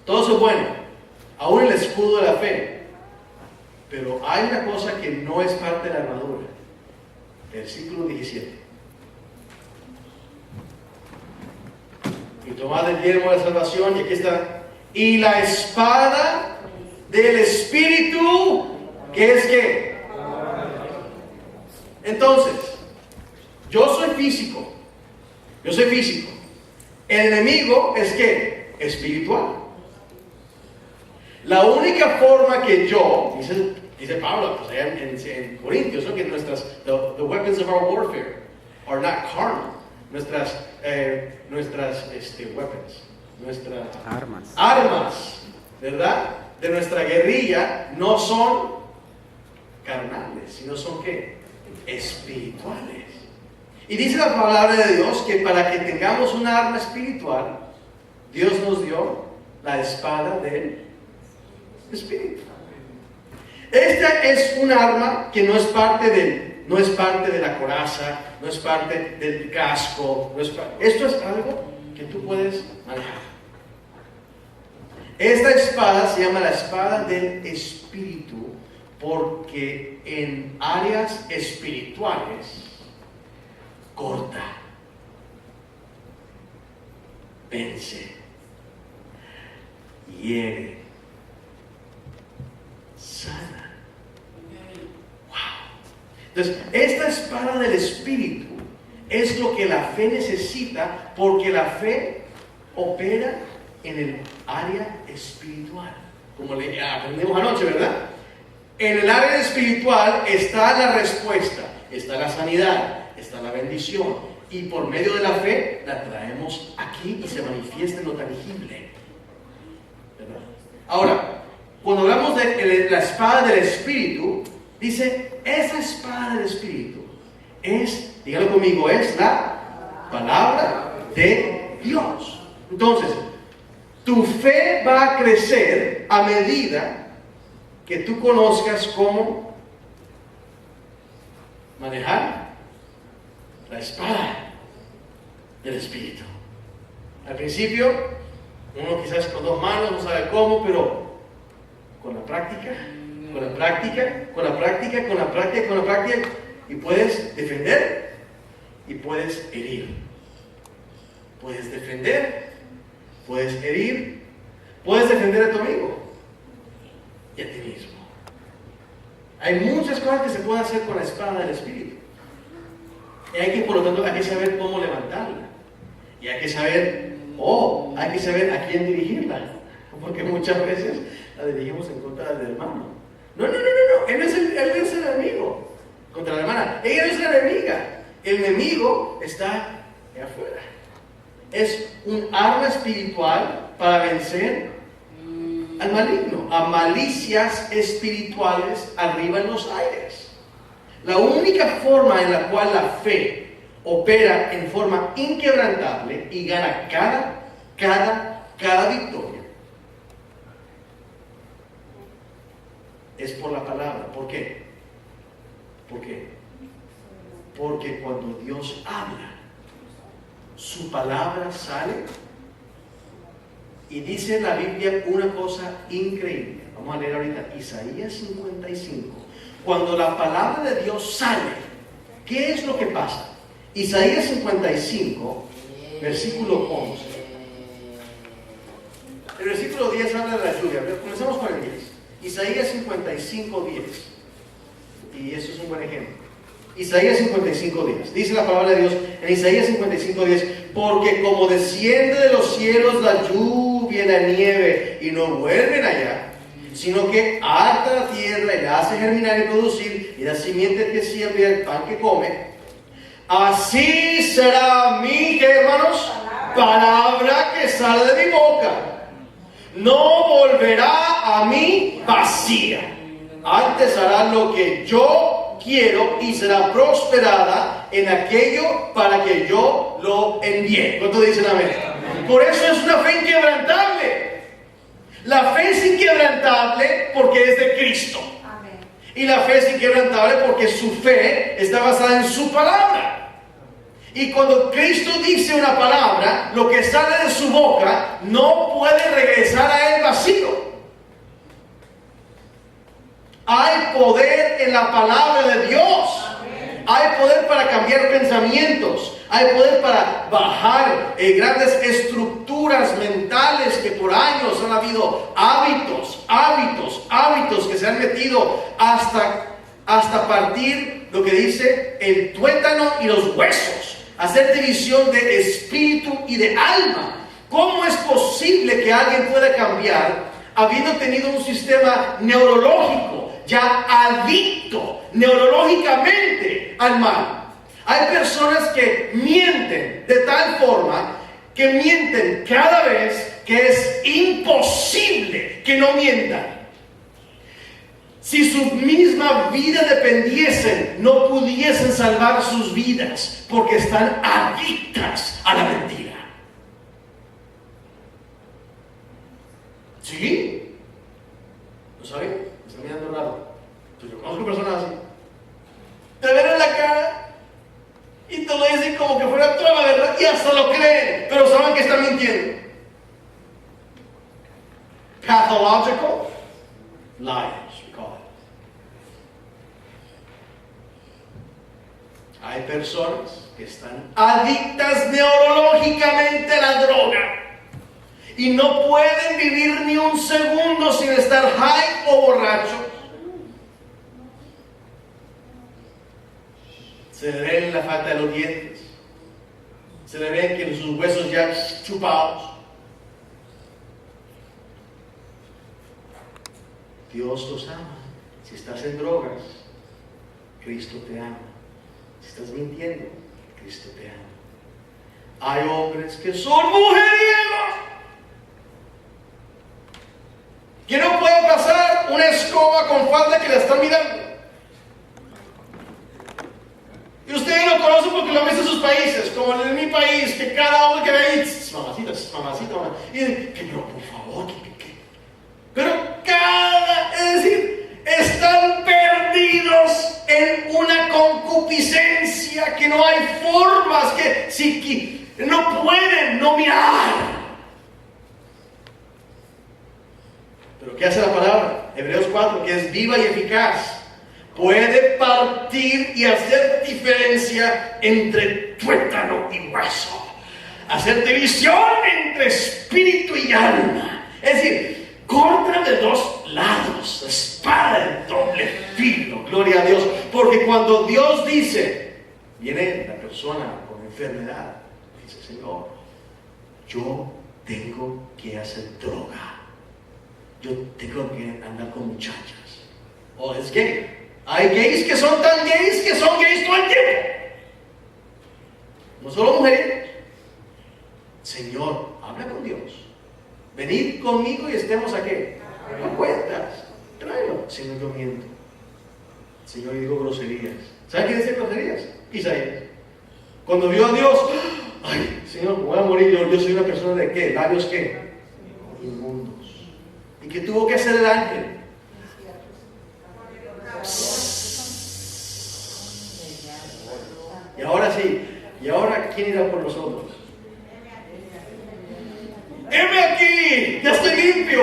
todo eso es bueno, aún el escudo de la fe. Pero hay una cosa que no es parte de la armadura. Versículo 17. Y tomad el yelmo de la salvación, y aquí está. Y la espada del Espíritu, ¿qué es qué? Entonces, yo soy físico. El enemigo es ¿qué? Espiritual. La única forma que yo, dice Pablo pues, en Corintios, ¿no? Que the weapons of our warfare are not carnal. Nuestras weapons, nuestras armas, ¿verdad? De nuestra guerrilla no son carnales, sino son ¿qué? Espirituales. Y dice la palabra de Dios que para que tengamos una arma espiritual, Dios nos dio la espada del Espíritu. Esta es un arma que no es parte de la coraza, no es parte del casco. Esto es algo que tú puedes manejar. Esta espada se llama la espada del Espíritu porque en áreas espirituales corta, vence, hiere, sana. Wow. Entonces, esta espada del Espíritu es lo que la fe necesita, porque la fe opera en el área espiritual, como le aprendimos anoche, ¿verdad? En el área espiritual está la respuesta, está la sanidad, está la bendición, y por medio de la fe la traemos aquí y se manifiesta en lo tangible, ¿verdad? Ahora, cuando hablamos de la espada del Espíritu, dice, esa espada del Espíritu es, dígalo conmigo, es la palabra de Dios. Entonces, tu fe va a crecer a medida que tú conozcas cómo manejar la espada del Espíritu. Al principio, uno quizás con 2 manos no sabe cómo, pero con la práctica Con la práctica, con la práctica, con la práctica, con la práctica. Y puedes defender y puedes herir. Puedes defender, puedes herir, puedes defender a tu amigo y a ti mismo. Hay muchas cosas que se pueden hacer con la espada del Espíritu. Y hay que, por lo tanto, hay que saber cómo levantarla. Y hay que saber, hay que saber a quién dirigirla. Porque muchas veces la dirigimos en contra del hermano. No, él es el enemigo. Contra la hermana. Ella no es la enemiga. El enemigo está allá afuera. Es un arma espiritual para vencer al maligno, a malicias espirituales arriba en los aires. La única forma en la cual la fe opera en forma inquebrantable y gana cada victoria es por la palabra. ¿Por qué? ¿Por qué? Porque cuando Dios habla, su palabra sale y dice la Biblia una cosa increíble. Vamos a leer ahorita Isaías 55. Cuando la palabra de Dios sale, ¿qué es lo que pasa? Isaías 55, versículo 11. El versículo 10 habla de la lluvia. Comenzamos con el 10. Isaías 55, 10. Y eso es un buen ejemplo. Isaías 55, 10. Dice la palabra de Dios en Isaías 55, 10. Porque como desciende de los cielos la lluvia y la nieve y no vuelven allá, sino que harta la tierra y la hace germinar y producir, y la simiente que siembra y el pan que come, así será mi, ¿qué, hermanos? Palabra que sale de mi boca. No volverá a mí vacía. Antes hará lo que yo quiero y será prosperada en aquello para que yo lo envíe. ¿Cuántos dicen amén? Por eso es una fe inquebrantable. La fe es inquebrantable porque es de Cristo. Amén. Y la fe es inquebrantable porque su fe está basada en su palabra. Y cuando Cristo dice una palabra, lo que sale de su boca no puede regresar a él vacío. Hay poder en la palabra de Dios. Amén. Hay poder para cambiar pensamientos. Hay poder para bajar grandes estructuras mentales que por años han habido hábitos que se han metido hasta partir lo que dice el tuétano y los huesos. Hacer división de espíritu y de alma. ¿Cómo es posible que alguien pueda cambiar habiendo tenido un sistema neurológico ya adicto neurológicamente al mal? Hay personas que mienten de tal forma que mienten cada vez que es imposible que no mientan. Si su misma vida dependiesen, no pudiesen salvar sus vidas porque están adictas a la mentira. ¿Sí? ¿Lo saben? Me están mirando raro. Yo conozco personas así. Te ven en la cara y te lo dicen como que fuera toda la verdad y hasta lo creen, pero saben que están mintiendo. Pathological liars, we call it. Hay personas que están adictas neurológicamente a la droga y no pueden vivir ni un segundo sin estar high o borracho. Se le ven la falta de los dientes, se le ven que sus huesos ya chupados. Dios los ama. Si estás en drogas, Cristo te ama. Si estás mintiendo, Cristo te ama. Hay hombres que son mujeriegos, que no pueden pasar una escoba con falda que la están mirando. Y ustedes lo conocen porque lo han visto en sus países, como en mi país, que cada hombre que ve ahí, mamacita, y dicen, pero por favor, pero es decir, están perdidos en una concupiscencia que no hay formas, que no pueden no mirar. Pero ¿qué hace la palabra? palabra, Hebreos 4, que es viva y eficaz, puede partir y hacer diferencia entre tuétano y hueso, hacer división entre espíritu y alma. Es decir, corta de dos lados, espada de doble filo, gloria a Dios. Porque cuando Dios dice, viene la persona con enfermedad, dice: Señor, yo tengo que hacer droga, yo tengo que andar con muchachas, o es gay. Hay gays que son tan gays que son gays todo el tiempo, no solo mujeres. Señor, habla con Dios. Venid conmigo y estemos aquí. No cuentas, tráelo. Señor, yo miento. Señor, yo digo groserías. ¿Sabe qué dice groserías? Isaías. Cuando vio a Dios, ay, Señor, voy a morir. Yo soy una persona de ¿qué? ¿Labios qué? Inmundos. ¿Y qué tuvo que hacer el ángel? Y ahora sí, ¿y ahora quién irá por nosotros? ¡Heme aquí! ¡Ya estoy limpio!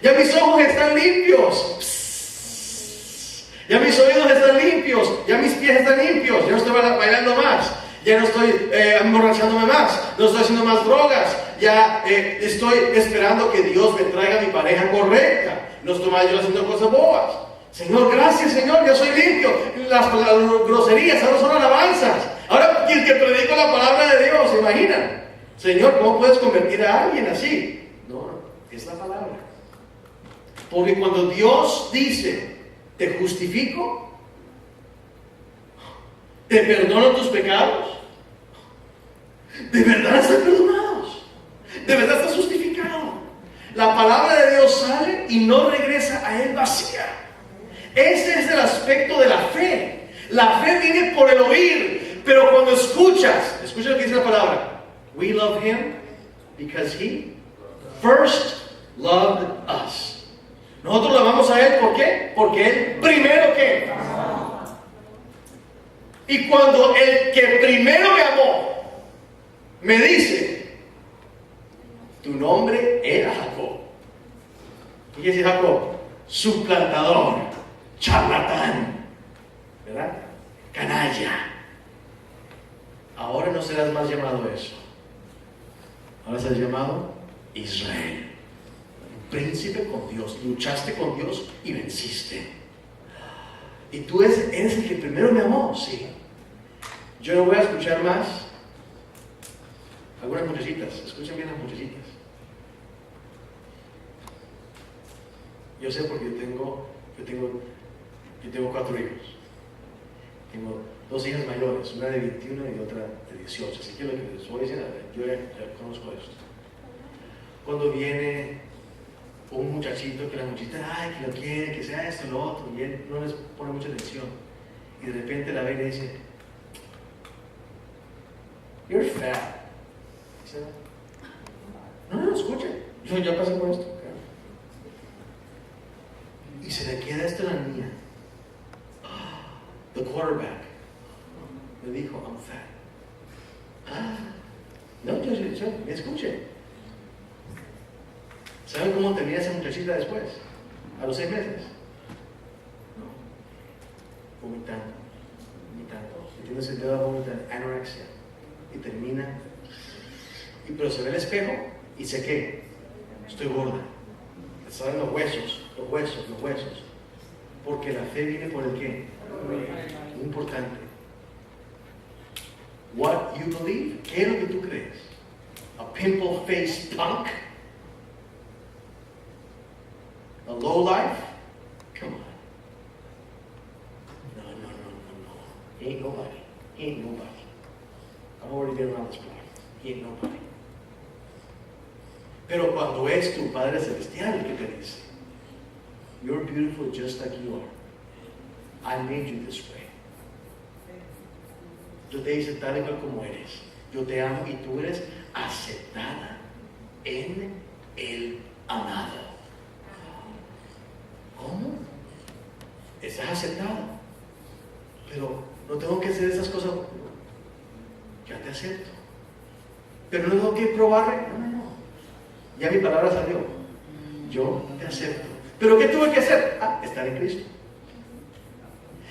¡Ya mis ojos están limpios! Psss. ¡Ya mis oídos están limpios! ¡Ya mis pies están limpios! ¡Ya no estoy bailando más! ¡Ya no estoy emborrachándome más! ¡No estoy haciendo más drogas! ¡Ya estoy esperando que Dios me traiga mi pareja correcta! ¡No estoy más yo haciendo cosas bobas! Señor, gracias, Señor, ya soy limpio. Las groserías ahora son alabanzas. Ahora el que predico la palabra de Dios, ¿se imaginan? Señor, ¿cómo puedes convertir a alguien así? No, es la palabra. Porque cuando Dios dice, te justifico, te perdono tus pecados, de verdad están perdonados, de verdad estás justificado. La palabra de Dios sale y no regresa a él vacía. Ese es el aspecto de la fe. La fe viene por el oír, pero cuando escuchas lo que dice la palabra. We love him because he first loved us. Nosotros lo amamos a él, ¿por qué? Porque él primero ¿qué? Y cuando el que primero me amó me dice, tu nombre era Jacob. ¿Qué quiere decir Jacob? Suplantador, charlatán, ¿verdad? Canalla. Ahora no serás más llamado eso. Ahora serás llamado Israel. Un príncipe con Dios. Luchaste con Dios y venciste. Y tú eres el que primero me amó, sí. Yo no voy a escuchar más algunas muchachitas. Escuchen bien las muchachitas. Yo sé porque yo tengo 4 hijos. Tengo 2 hijas mayores, una de 21 y otra de 18. Así que lo que les voy a decir, yo ya conozco esto. Cuando viene un muchachito que la muchachita, ay, que lo quiere, que sea esto, lo otro, y él no les pone mucha atención, y de repente la ve y le dice, you're fat. Dice, no, escucha, yo ya pasé por esto. Y se le queda esto a la niña. The quarterback me dijo, I'm fat. No, yo me escuché. ¿Saben cómo termina esa muchachita después? A los 6 meses. No. Vomitando. Metiéndose el dedo a vomitar, anorexia. Y termina. Pero se ve el espejo y sé que estoy gorda. Saben los huesos. Porque la fe viene por el qué. Muy importante. What you believe. ¿Qué es lo que tú crees? A pimple-faced punk? A low life? Come on. No. He ain't nobody. I've already been around this block. He ain't nobody. Pero cuando es tu Padre Celestial el que te dice, you're beautiful just like you are. I made you this way. Yo te hice tal y cual como eres. Yo te amo y tú eres aceptada en el amado. ¿Cómo? Estás aceptado. Pero no tengo que hacer esas cosas. Ya te acepto. Pero no tengo que probar. No. Ya mi palabra salió. Yo te acepto. ¿Pero qué tuve que hacer? Estar en Cristo.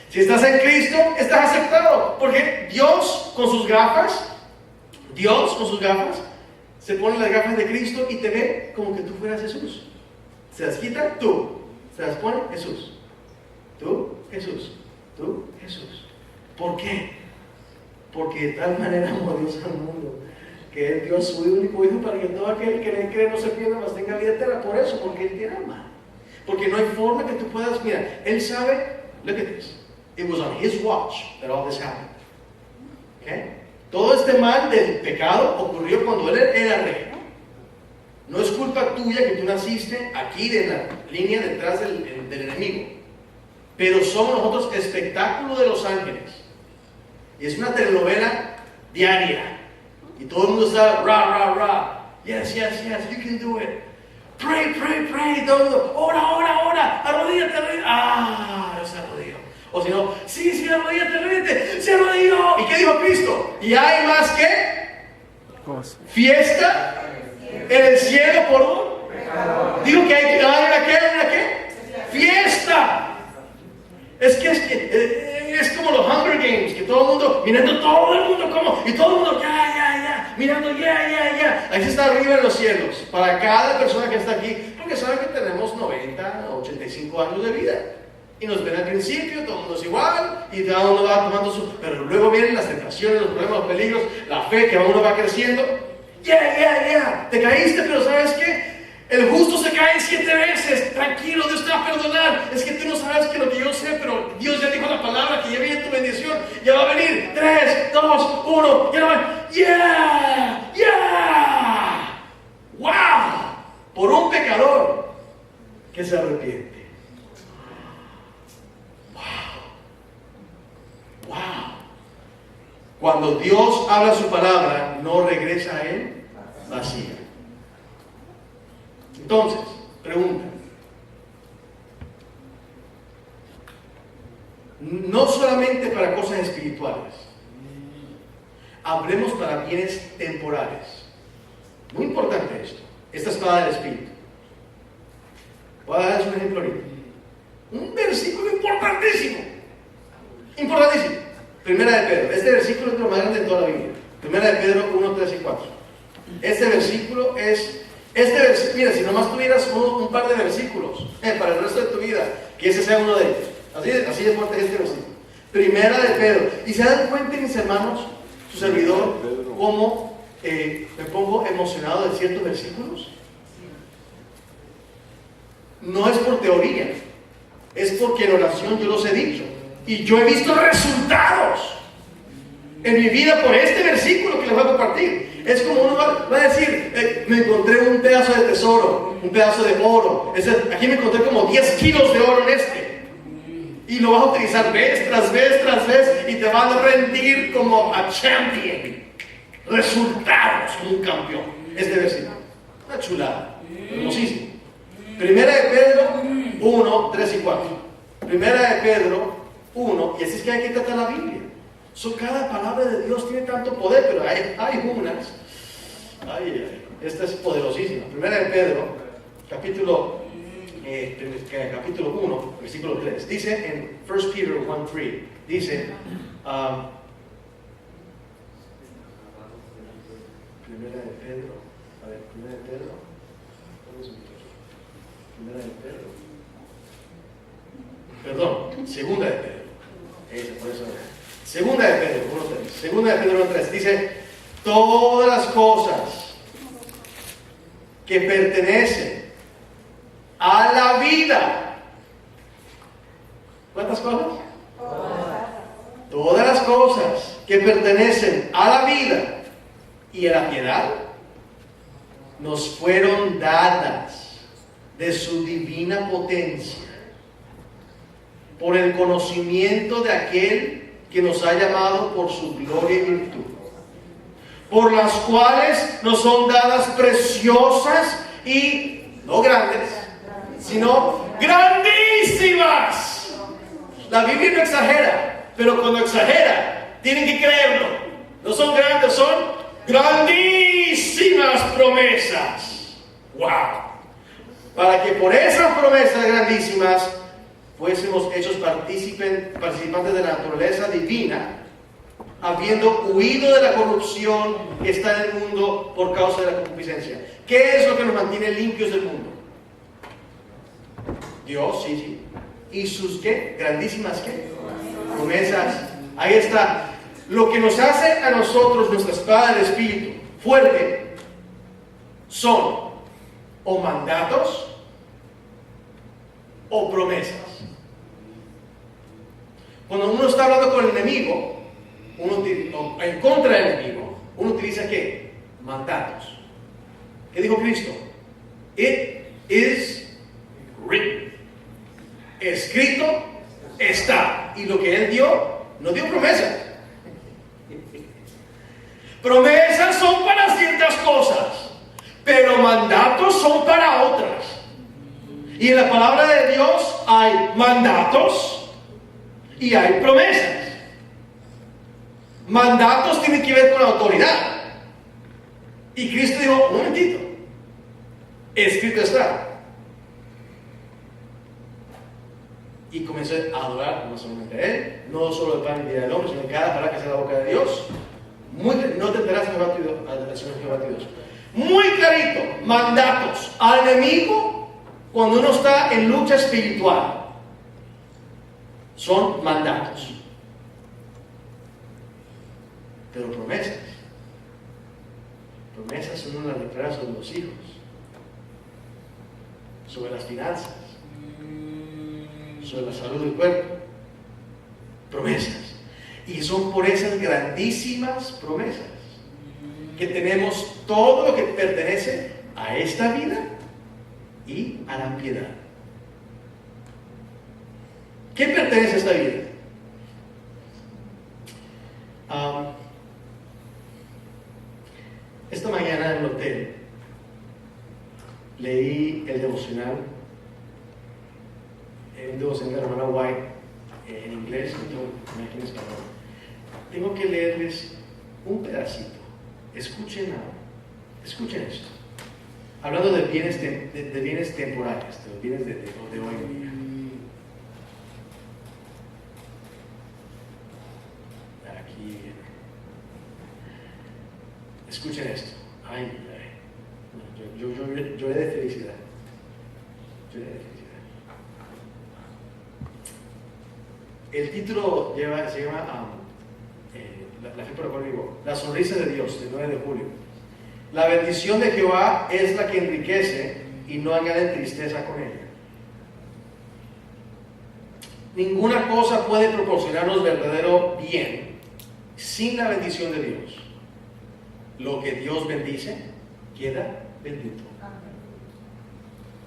Si estás en Cristo, estás aceptado. Porque Dios con sus gafas, se pone las gafas de Cristo y te ve como que tú fueras Jesús. Se las quita tú, se las pone Jesús. Tú, Jesús. Tú, Jesús. ¿Por qué? Porque de tal manera amó Dios al mundo, que Él dio a su único Hijo para que todo aquel que en Él cree no se pierda, mas tenga vida eterna. Por eso, porque Él te ama. Porque no hay forma que tú puedas, mira, Él sabe, look at this. It was on His watch that all this happened. Okay? Todo este mal del pecado ocurrió cuando Él era rey. No es culpa tuya que tú naciste aquí de la línea detrás del enemigo. Pero somos nosotros espectáculo de los ángeles. Y es una telenovela diaria. Y todo el mundo está, ra. Yes, you can do it. Pray. Todo el mundo, ora. Arrodíllate. Se arrodilló. O si no, sí, arrodíllate. Se arrodilló. ¿Y qué dijo Cristo? Y hay más que fiesta en el cielo por un. Dijo que hay una qué? Fiesta. Es como los Hunger Games, que todo el mundo, mirando todo el mundo como, y todo el mundo, ya, mirando, ya. Ahí se está arriba en los cielos, para cada persona que está aquí, porque saben que tenemos 90, 85 años de vida. Y nos ven al principio, todo el mundo es igual, y cada uno va tomando su. Pero luego vienen las tentaciones, los problemas, los peligros, la fe que uno va creciendo. Ya. Te caíste, pero ¿sabes qué? El justo se cae 7 veces. Tranquilo, Dios te va a perdonar. Es que tú no sabes que lo que yo sé, pero Dios ya dijo la palabra, que ya viene tu bendición. Ya va a venir. 3, 2, 1. Ya va a venir. ¡Yeah! ¡Wow! Por un pecador que se arrepiente. ¡Wow! Cuando Dios habla su palabra, no regresa a Él vacía. Entonces, pregunta. No solamente para cosas espirituales. Hablemos para bienes temporales. Muy importante esto. Esta espada del Espíritu. Voy a darles un ejemplo ahorita. Un versículo importantísimo. Primera de Pedro. Este versículo es lo más grande de toda la Biblia. Primera de Pedro 1, 3 y 4. Este versículo es. Mira, si nomás tuvieras un par de versículos para el resto de tu vida, que ese sea uno de ellos. Así de fuerte es este versículo. Primera de Pedro. Y se dan cuenta, mis hermanos, su servidor, cómo me pongo emocionado de ciertos versículos. No es por teoría, es porque en oración yo los he dicho. Y yo he visto resultados en mi vida por este versículo que les voy a compartir. Es como uno va a decir, me encontré un pedazo de tesoro, un pedazo de oro. Aquí me encontré como 10 kilos de oro en este. Y lo vas a utilizar vez tras vez y te van a rendir como a champion. Resultados como un campeón. Este versículo. Una chulada. Hermosísimo. Primera de Pedro 1, 3 y 4. Primera de Pedro 1. Y así es que hay que tratar la Biblia. Cada palabra de Dios tiene tanto poder, pero hay unas. Esta es poderosísima. Primera de Pedro, capítulo 1, versículo 3. Dice en 1 Peter 1, 3. Dice, Primera de Pedro. Primera de Pedro. Primera de Pedro. Perdón, Segunda de Pedro. Por eso. Segunda de Pedro 1.3. Segunda de Pedro 1.3 dice, todas las cosas que pertenecen a la vida. ¿Cuántas cosas? Todas las cosas que pertenecen a la vida y a la piedad nos fueron dadas de su divina potencia por el conocimiento de aquel que nos ha llamado por su gloria y virtud, por las cuales nos son dadas preciosas y no grandes, sino grandísimas. La Biblia no exagera, pero cuando exagera, tienen que creerlo. No son grandes, son grandísimas promesas. ¡Wow! para que por esas promesas grandísimas fuésemos hechos participantes de la naturaleza divina, habiendo huido de la corrupción que está en el mundo por causa de la concupiscencia. ¿Qué es lo que nos mantiene limpios del mundo? Dios, sí. ¿Y sus qué? Grandísimas qué? Promesas. Ahí está. Lo que nos hace a nosotros, nuestra espada del Espíritu, fuerte, son o mandatos o promesas. Cuando uno está hablando con el enemigo, o en contra del enemigo, uno utiliza ¿qué? Mandatos. ¿Qué dijo Cristo? It is written. Escrito está. Y lo que Él dio, no dio promesas. Promesas son para ciertas cosas, pero mandatos son para otras. Y en la palabra de Dios hay mandatos y hay promesas. Mandatos tienen que ver con la autoridad. Y Cristo dijo, un momentito, escrito está. Y comenzó a adorar no solamente a Él, no solo el pan y vida del hombre, sino cada palabra que sale de la boca de Dios. No tentarás al Señor Jehová tu Dios. Muy clarito, mandatos al enemigo cuando uno está en lucha espiritual. Son mandatos. Pero promesas. Promesas son una lectura sobre los hijos, sobre las finanzas, sobre la salud del cuerpo. Promesas. Y son por esas grandísimas promesas que tenemos todo lo que pertenece a esta vida y a la piedad. ¿Qué pertenece a esta vida? Esta mañana en el hotel leí el devocional, de la hermana White en inglés, aquí en español. Tengo que leerles un pedacito. Escuchen esto. Hablando de bienes, de bienes temporales, de los bienes de hoy en día. Aquí. Escuchen esto. Ay. Lloré de felicidad. El título se llama la fe por la cual vivo. La sonrisa de Dios, del 9 de julio. La bendición de Jehová es la que enriquece y no añade tristeza con ella. Ninguna cosa puede proporcionarnos verdadero bien sin la bendición de Dios. Lo que Dios bendice queda bendito.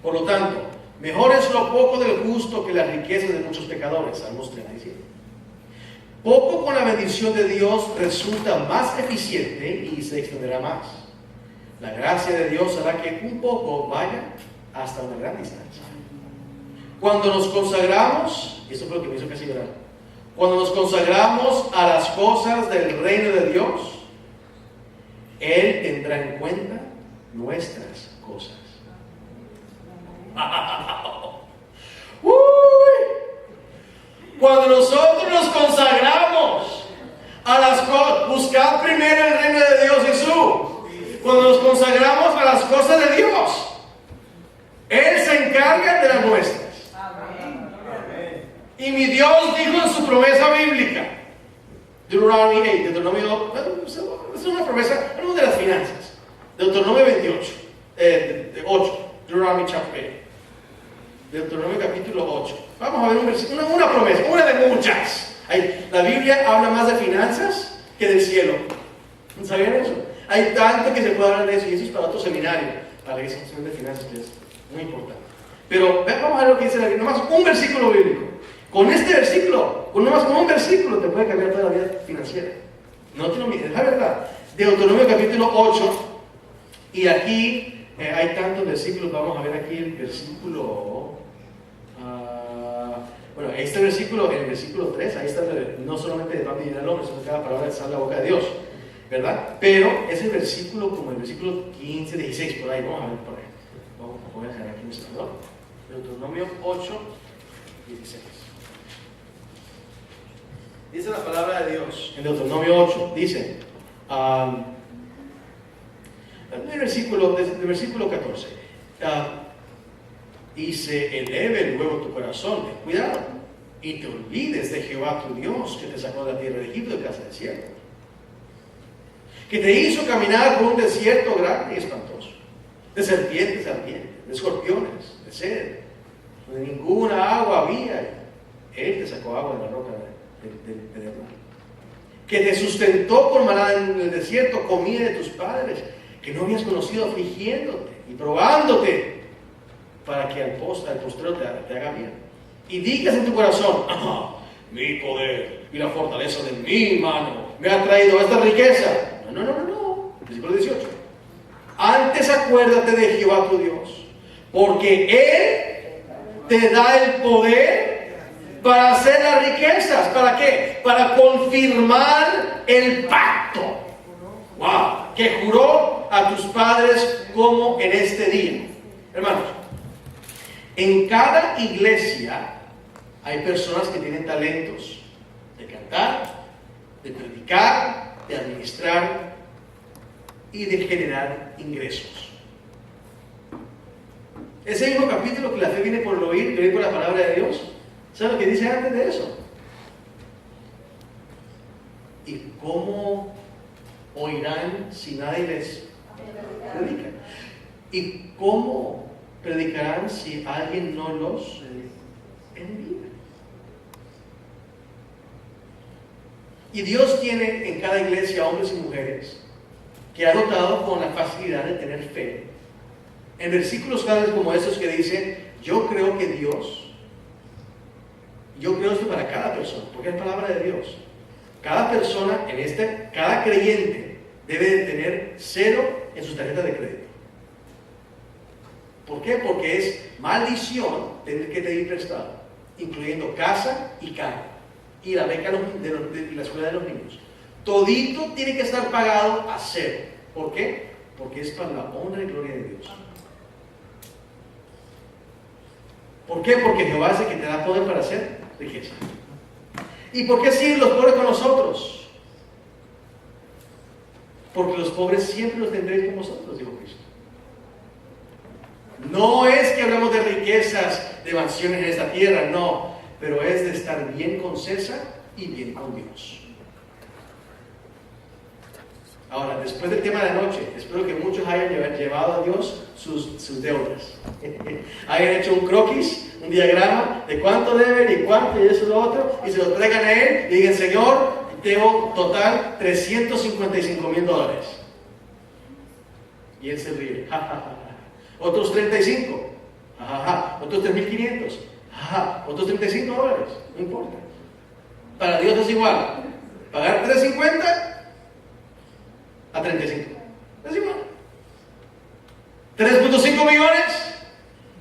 Por lo tanto, mejor es lo poco del justo que las riquezas de muchos pecadores. Salmos 37. Poco con la bendición de Dios resulta más eficiente y se extenderá más. La gracia de Dios hará que un poco vaya hasta una gran distancia. Cuando nos consagramos, y esto fue lo que me hizo casi llorar, cuando nos consagramos a las cosas del reino de Dios, Él tendrá en cuenta nuestras cosas. Cuando nosotros nos consagramos a las cosas, buscad primero el reino de Dios Jesús. Cuando nos consagramos a las cosas de Dios, Él se encarga de las nuestras. Y mi Dios dijo en su promesa bíblica, Deuteronomio, es una promesa, hablamos de las finanzas, Deuteronomio 28, 8, Deuteronomy chapter 8, Deuteronomio capítulo 8. Vamos a ver una promesa, una de muchas. La Biblia habla más de finanzas que del cielo. ¿Sabían eso? Hay tanto que se puede hablar de eso, y eso es para otro seminario, para la sección de finanzas, que es muy importante. Pero vamos a ver lo que dice la Biblia, nomás un versículo bíblico. Con este versículo, con un versículo te puede cambiar toda la vida financiera. No te lo mires, es la verdad. Deuteronomio capítulo 8, y aquí hay tantos versículos. Vamos a ver aquí el versículo. Bueno, este versículo, en el versículo 3, ahí está no solamente de pan y del hombre, sino cada palabra que sale de la boca de Dios, ¿verdad? Pero es el versículo como el versículo 15, 16, por ahí, vamos a ver por ahí. Vamos a poner aquí en el salón. Deuteronomio 8, 16. Dice la palabra de Dios en Deuteronomio 8, dice, en el versículo 14, y se eleve luego tu corazón, ten cuidado, y te olvides de Jehová tu Dios, que te sacó de la tierra de Egipto, de casa del desierto, que te hizo caminar por un desierto grande y espantoso, de serpientes ardientes, de escorpiones, de sed, donde ninguna agua había. Él te sacó agua de la roca del mar, que te sustentó con maná en el desierto, comida de tus padres, que no habías conocido, afligiéndote y probándote, para que al postrero te haga bien. Y digas en tu corazón, mi poder y la fortaleza de mi mano me ha traído esta riqueza. No. Versículo 18. Antes acuérdate de Jehová tu Dios, porque Él te da el poder para hacer las riquezas. ¿Para qué? Para confirmar el pacto. ¡Wow! Que juró a tus padres como en este día. Hermanos, en cada iglesia hay personas que tienen talentos de cantar, de predicar, de administrar y de generar ingresos. Ese mismo capítulo que la fe viene por el oír y oír por la palabra de Dios, ¿saben lo que dice antes de eso? ¿Y cómo oirán si nadie les predica? ¿Y cómo predicarán si alguien no los envía? Y Dios tiene en cada iglesia hombres y mujeres que ha dotado con la facilidad de tener fe. En versículos claves como estos que dicen, yo creo que Dios, yo creo esto para cada persona, porque es palabra de Dios. Cada persona cada creyente debe de tener 0 en su tarjeta de crédito. ¿Por qué? Porque es maldición tener que pedir prestado, incluyendo casa y carro, y la beca de la escuela de los niños. Todito tiene que estar pagado a 0. ¿Por qué? Porque es para la honra y gloria de Dios. ¿Por qué? Porque Jehová es el que te da poder para hacer riqueza. ¿Y por qué siguen los pobres con nosotros? Porque los pobres siempre los tendréis con vosotros, dijo Cristo. No es que hablamos de riquezas, de mansiones en esta tierra, no, pero es de estar bien con César y bien con Dios. Ahora, después del tema de anoche, espero que muchos hayan llevado a Dios sus deudas. Hayan hecho un croquis, un diagrama de cuánto deben y cuánto y eso y lo otro, y se lo traigan a Él y digan, Señor, tengo total $355,000. Y Él se ríe. Otros 35. Otros 3,500. Otros $35. No importa. Para Dios es igual. Pagar $350 a 35. Es igual. 3.5 millones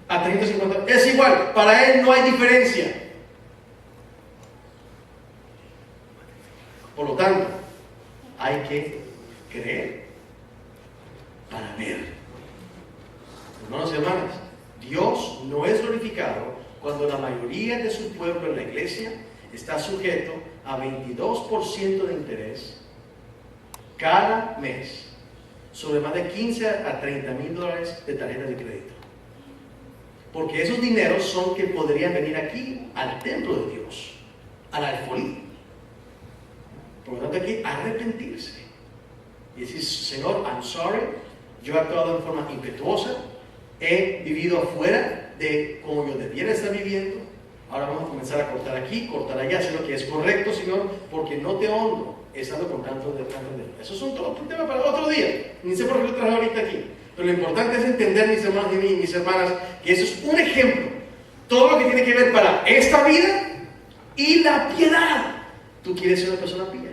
a 350. Es igual. Para Él no hay diferencia. Por lo tanto, hay que creer para ver. Hermanos y hermanas, Dios no es glorificado cuando la mayoría de su pueblo en la iglesia está sujeto a 22% de interés cada mes sobre más de 15 a 30 mil dólares de tarjetas de crédito. Porque esos dineros son que podrían venir aquí al templo de Dios, a la alfolí. Por lo tanto, hay que arrepentirse y decir, Señor, I'm sorry, yo he actuado en forma impetuosa, he vivido afuera de como yo debiera estar viviendo. Ahora vamos a comenzar a cortar aquí, cortar allá, hacer lo que es correcto, Señor, porque no te honro estando con tanto de eso es otro tema para otro día. Ni sé por qué lo traje ahorita aquí. Pero lo importante es entender, mis hermanos y mis hermanas, que eso es un ejemplo. Todo lo que tiene que ver para esta vida y la piedad. Tú quieres ser una persona pía.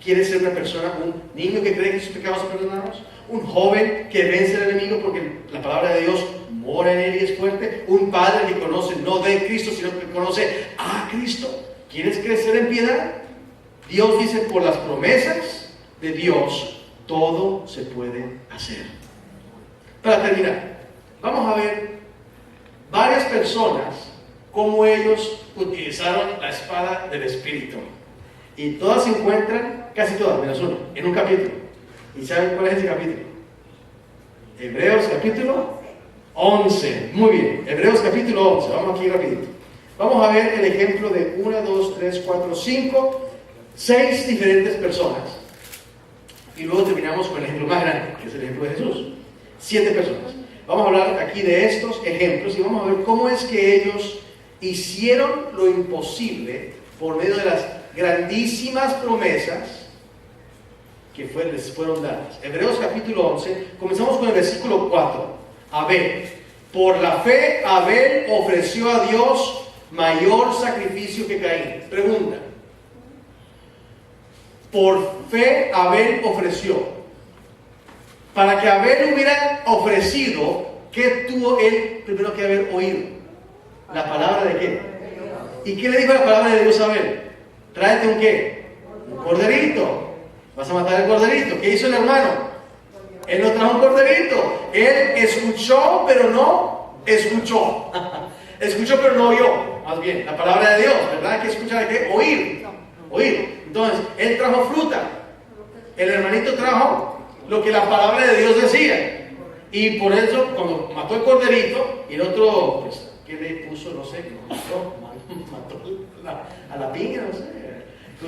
¿Quieres ser una persona, un niño que cree que sus pecados son perdonados? ¿Un joven que vence al enemigo porque la palabra de Dios mora en él y es fuerte? ¿Un padre que conoce no de Cristo, sino que conoce a Cristo? ¿Quieres crecer en piedad? Dios dice, por las promesas de Dios, todo se puede hacer. Para terminar, vamos a ver varias personas cómo ellos utilizaron la espada del Espíritu. Y todas se encuentran, casi todas, menos una, en un capítulo. ¿Y saben cuál es ese capítulo? Hebreos capítulo 11. Muy bien, Hebreos capítulo 11. Vamos aquí rapidito. Vamos a ver el ejemplo de 1, 2, 3, 4, 5, 6 diferentes personas. Y luego terminamos con el ejemplo más grande, que es el ejemplo de Jesús. 7 personas. Vamos a hablar aquí de estos ejemplos y vamos a ver cómo es que ellos hicieron lo imposible por medio de las grandísimas promesas que les fueron dadas. Hebreos capítulo 11, comenzamos con el versículo 4. Abel. Por la fe, Abel ofreció a Dios mayor sacrificio que Caín. Pregunta. Por fe, Abel ofreció. Para que Abel hubiera ofrecido, ¿qué tuvo él primero que haber oído? ¿La palabra de qué? ¿Y qué le dijo la palabra de Dios a Abel? Tráete un qué? Un corderito. Vas a matar el corderito. ¿Qué hizo el hermano? Él no trajo un corderito. Él escuchó, pero no escuchó. Escuchó, pero no oyó. Más bien, la palabra de Dios, ¿verdad? ¿Qué escuchar? ¿Qué? Oír. Oír. Entonces, él trajo fruta. El hermanito trajo lo que la palabra de Dios decía. Y por eso, cuando mató el corderito, y el otro, pues, ¿qué le puso? No sé, mató a la piña, no sé.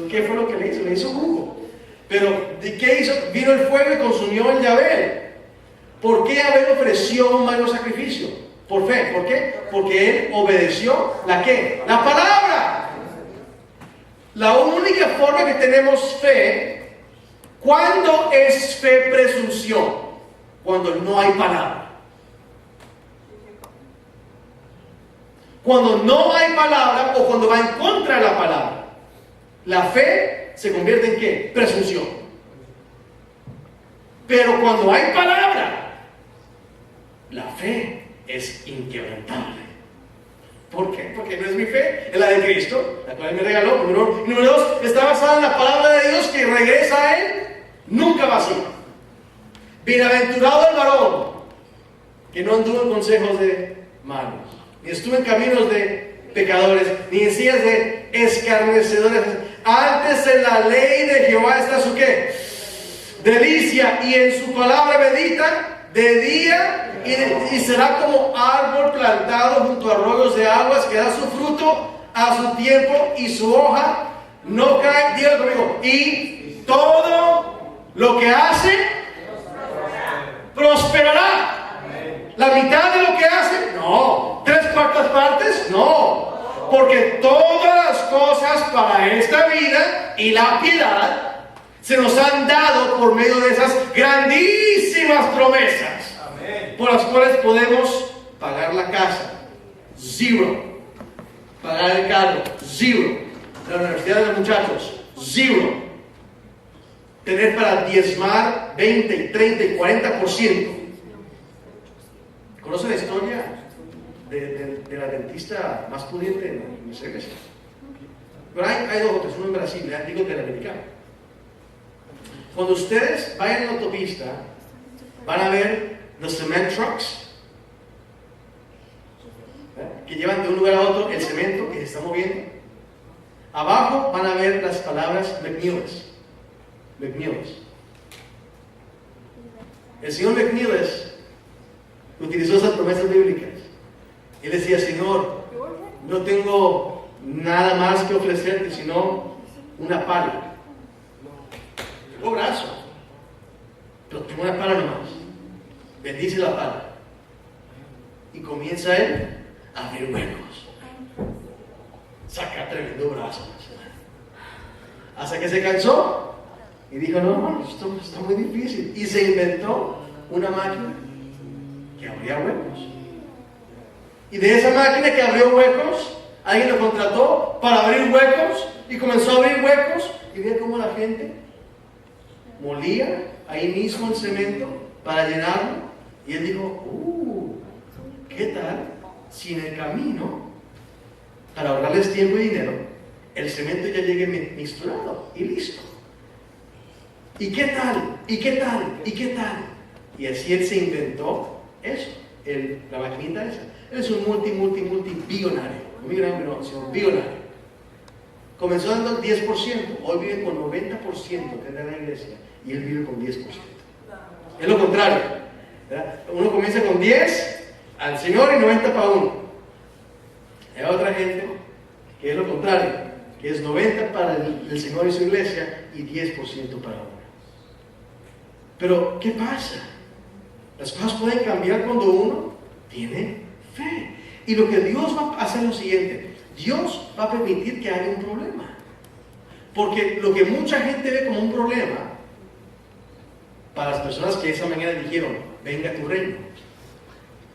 ¿Qué fue lo que le hizo? Le hizo jugo. Pero, ¿de qué hizo? Vino el fuego y consumió el de Abel. ¿Por qué Abel ofreció un mayor sacrificio? Por fe. ¿Por qué? Porque él obedeció ¿la qué? La palabra. La única forma que tenemos fe, ¿cuándo es fe presunción? Cuando no hay palabra. Cuando no hay palabra o cuando va en contra de la palabra. La fe se convierte en ¿qué? Presunción. Pero cuando hay palabra, la fe es inquebrantable. ¿Por qué? Porque no es mi fe, es la de Cristo, la cual Él me regaló. Número 2, está basada en la palabra de Dios que regresa a Él nunca vacía. Bienaventurado el varón que no anduvo en consejos de malos, ni estuvo en caminos de pecadores, ni en sillas de escarnecedores. Antes en la ley de Jehová está su ¿qué? Delicia, y en su palabra medita de día y será como árbol plantado junto a arroyos de aguas que da su fruto a su tiempo y su hoja no cae. Dígalo conmigo. Y todo lo que hace prosperará. ¿La mitad de lo que hace? No. ¿3/4 partes? No. Porque todas las cosas para esta vida y la piedad se nos han dado por medio de esas grandísimas promesas. Amén. Por las cuales podemos pagar la casa, 0. Pagar el carro, 0. La universidad de los muchachos, 0. Tener para diezmar 20, 30 y 40%. ¿Conoce la historia de la dentista más pudiente en nuestra iglesia? Pero hay 2 otros, uno en Brasil, digo del americano. Cuando ustedes vayan en la autopista, van a ver los cement trucks que llevan de un lugar a otro el cemento que se está moviendo. Abajo van a ver las palabras McNeilus. El señor McNeilus utilizó esas promesas bíblicas. Él decía: Señor, no tengo nada más que ofrecerte sino una pala. Tengo brazo, pero tengo una pala nomás. Bendice la pala. Y comienza él a abrir huecos. Saca tremendo brazo. Hasta que se cansó y dijo: no, esto está muy difícil. Y se inventó una máquina que abría huecos. Y de esa máquina que abrió huecos, alguien lo contrató para abrir huecos y comenzó a abrir huecos. Y veía cómo la gente molía ahí mismo el cemento para llenarlo. Y él dijo: ¿qué tal si en el camino, para ahorrarles tiempo y dinero, el cemento ya llegue mixturado y listo? ¿Y qué tal? ¿Y qué tal? ¿Y qué tal? Y así él se inventó eso. la maquinita esa. Él es un multibillonario. No millonario, no, sino billonario. Comenzó dando el 10%, hoy vive con 90% que es de la iglesia y él vive con 10%. Es lo contrario, ¿verdad? Uno comienza con 10 al Señor y 90 para uno. Hay otra gente que es lo contrario, que es 90 para el Señor y su iglesia y 10% para uno. Pero, ¿qué pasa? Las cosas pueden cambiar cuando uno tiene fe. Y lo que Dios va a hacer es lo siguiente: Dios va a permitir que haya un problema. Porque lo que mucha gente ve como un problema, para las personas que esa mañana dijeron, venga tu reino,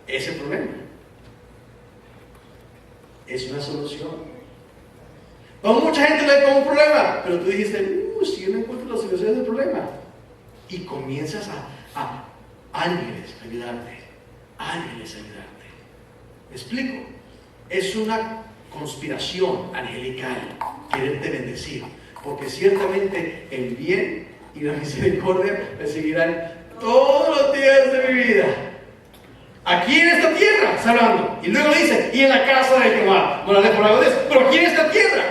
ese problema es una solución. Para mucha gente lo ve como un problema, pero tú dijiste, si yo no encuentro la solución del problema, y comienzas a ángeles ayudarte, ángeles ayudarte. ¿Me explico? Es una conspiración angelical quererte bendecir, porque ciertamente el bien y la misericordia me seguirán todos los días de mi vida. Aquí en esta tierra, está hablando, y luego dice, y en la casa de Jehová. No la leo por algo de eso, pero aquí en esta tierra,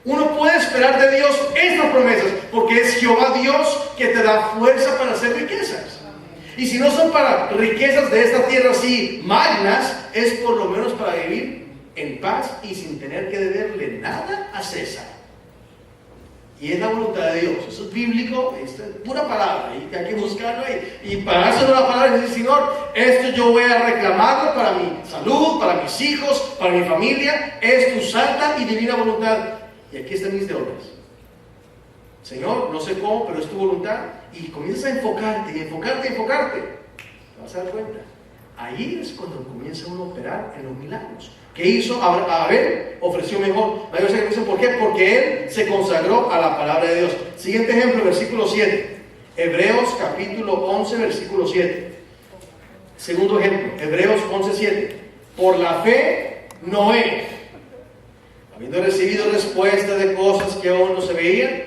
uno puede esperar de Dios estas promesas, porque es Jehová Dios que te da fuerza para hacer riquezas. Y si no son para riquezas de esta tierra así magnas, es por lo menos para vivir en paz y sin tener que deberle nada a César. Y es la voluntad de Dios. Eso es bíblico, es pura palabra. Y hay que buscarlo y pararse de la palabra y decir, Señor, esto yo voy a reclamarlo para mi salud, para mis hijos, para mi familia. Es tu santa y divina voluntad. Y aquí están mis deudas. Señor, no sé cómo, pero es tu voluntad. Y comienzas a enfocarte, y enfocarte. Te vas a dar cuenta. Ahí es cuando comienza uno a operar en los milagros. ¿Qué hizo Abel? Ofreció mejor. ¿Por qué? Porque él se consagró a la palabra de Dios. Siguiente ejemplo, versículo 7. Hebreos capítulo 11, versículo 7. Segundo ejemplo, Hebreos 11, 7. Por la fe, Noé, habiendo recibido respuesta de cosas que aún no se veían,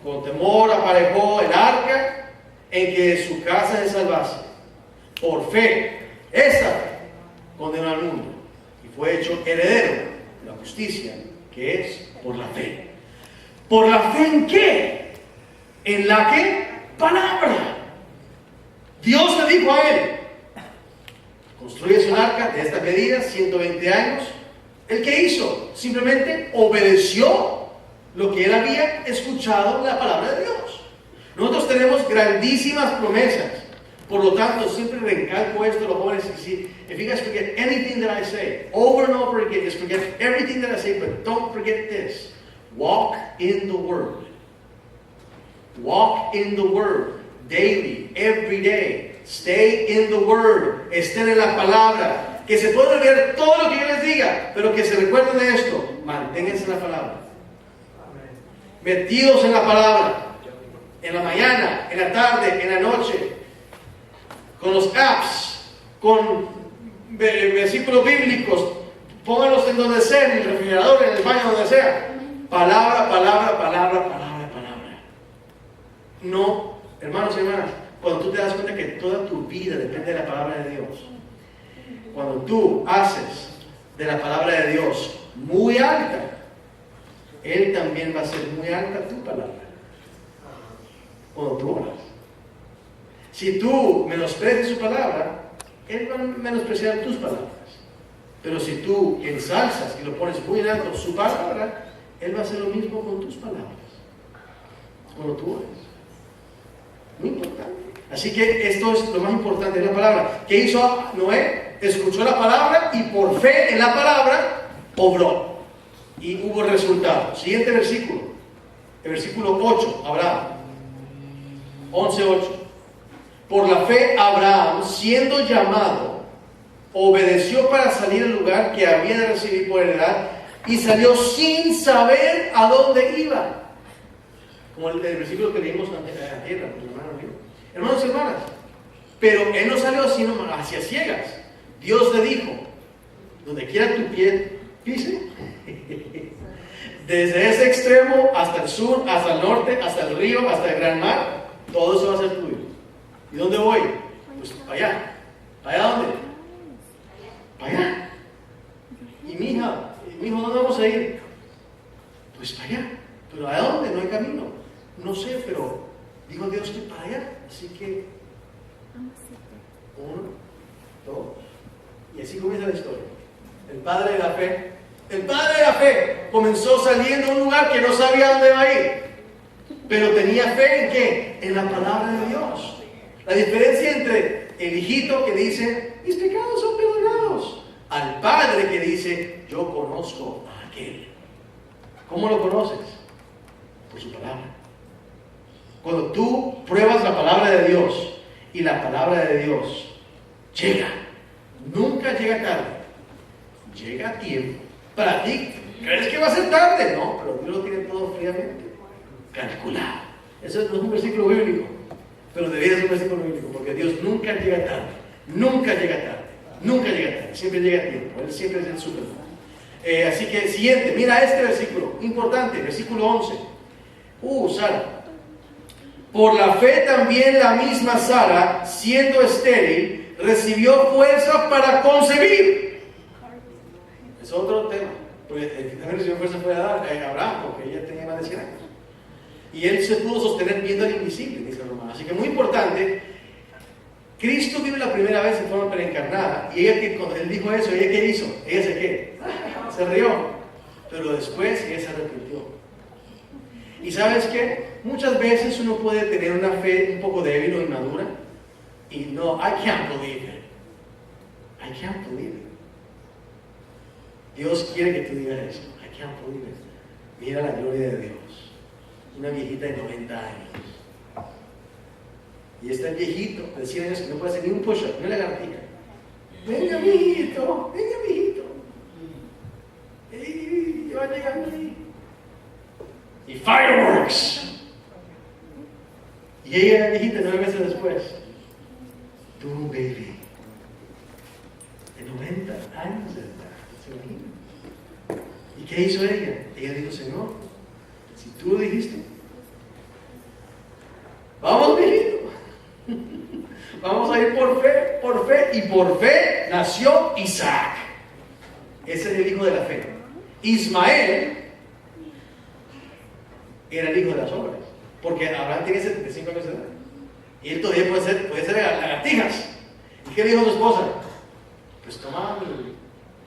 con temor aparejó el arca en que su casa se salvase. Por fe, esa fe condenó al mundo y fue hecho heredero de la justicia, que es por la fe. ¿Por la fe en qué? ¿En la qué? Palabra. Dios le dijo a él, construyes un arca de esta medida, 120 años. ¿El qué hizo? Simplemente obedeció lo que él había escuchado en la palabra de Dios. Nosotros tenemos grandísimas promesas. Por lo tanto, siempre recalco esto a los jóvenes. If you guys forget anything that I say, over and over again, just forget everything that I say, but don't forget this. Walk in the Word. Walk in the Word. Daily, every day. Stay in the Word. Estén en la palabra. Que se pueda olvidar todo lo que yo les diga, pero que se recuerden de esto. Manténganse en la palabra. Metidos en la palabra. En la mañana, en la tarde, en la noche. Con los apps, con versículos bíblicos, pónganlos en donde sea, en el refrigerador, en el baño, donde sea. Palabra. No, hermanos y hermanas, cuando tú te das cuenta que toda tu vida depende de la palabra de Dios, cuando tú haces de la palabra de Dios muy alta, Él también va a hacer muy alta tu palabra. Cuando tú oras. Si tú menosprecias su palabra, Él va a menospreciar tus palabras. Pero si tú ensalzas y lo pones muy en alto su palabra, Él va a hacer lo mismo con tus palabras. Cuando tú oras. Muy importante. Así que esto es lo más importante, es la palabra. ¿Qué hizo Noé? Escuchó la palabra y por fe en la palabra obró. Y hubo resultado. Siguiente versículo. El versículo 8, Abraham. 11:8. Por la fe, Abraham, siendo llamado, obedeció para salir al lugar que había de recibir por heredad y salió sin saber a dónde iba. Como el versículo que leímos ayer, hermanos y hermanas. Pero él no salió sino hacia ciegas. Dios le dijo, donde quiera tu pie pise, desde ese extremo hasta el sur, hasta el norte, hasta el río, hasta el gran mar, todo eso va a ser tuyo. ¿Y dónde voy? Pues para allá. ¿Para allá dónde? para allá. Y mi hijo, ¿dónde vamos a ir? Pues para allá. ¿Pero a dónde? No hay camino. No sé, pero dijo Dios que para allá. Así que 1, 2. Y así comienza la historia. El padre de la fe comenzó saliendo a un lugar que no sabía dónde iba a ir. Pero tenía fe ¿en qué? En la palabra de Dios. La diferencia entre el hijito que dice, mis pecados son perdonados, al padre que dice, yo conozco a aquel. ¿Cómo lo conoces? Por su palabra. Cuando tú pruebas la palabra de Dios y la palabra de Dios llega, nunca llega tarde, llega a tiempo. Para ti, ¿crees que va a ser tarde? No, pero Dios lo tiene todo fríamente calculado. Eso no es un versículo bíblico, pero debería ser un versículo bíblico, porque Dios nunca llega tarde, nunca llega tarde, siempre llega a tiempo. Él siempre es el Superman. Así que siguiente, mira este versículo, importante, versículo 11. Sara. Por la fe también la misma Sara, siendo estéril, recibió fuerza para concebir. Es otro tema, porque el que también recibió fuerza fue Abraham, porque ella tenía más de 100 años. Y él se pudo sostener viendo al invisible, dice el romano. Así que muy importante, Cristo vino la primera vez en forma preencarnada, y ella, cuando él dijo eso, ¿ella qué hizo? Ella se rió, pero después ella se arrepintió. Y ¿sabes qué? Muchas veces uno puede tener una fe un poco débil o inmadura, y no, I can't believe it. Dios quiere que tú digas eso. I can't believe it. Mira la gloria de Dios. Una viejita de 90 años. Y está el viejito de 100 años que no puede hacer ni un push-up, ni una lagartija. Venga, mijito. Y va llegando ahí. Y fireworks. Y ella, la viejita, 9 meses después. Tuvo un baby. De 90 años de edad. ¿Se imagina? ¿Y qué hizo ella? Ella dijo, Señor, si tú lo dijiste, vamos, viejito. Vamos a ir por fe, y por fe nació Isaac. Ese es el hijo de la fe. Ismael era el hijo de las obras, porque Abraham tiene 75 años de edad, y él todavía puede ser lagartijas. ¿Y qué dijo su esposa? Pues toma mi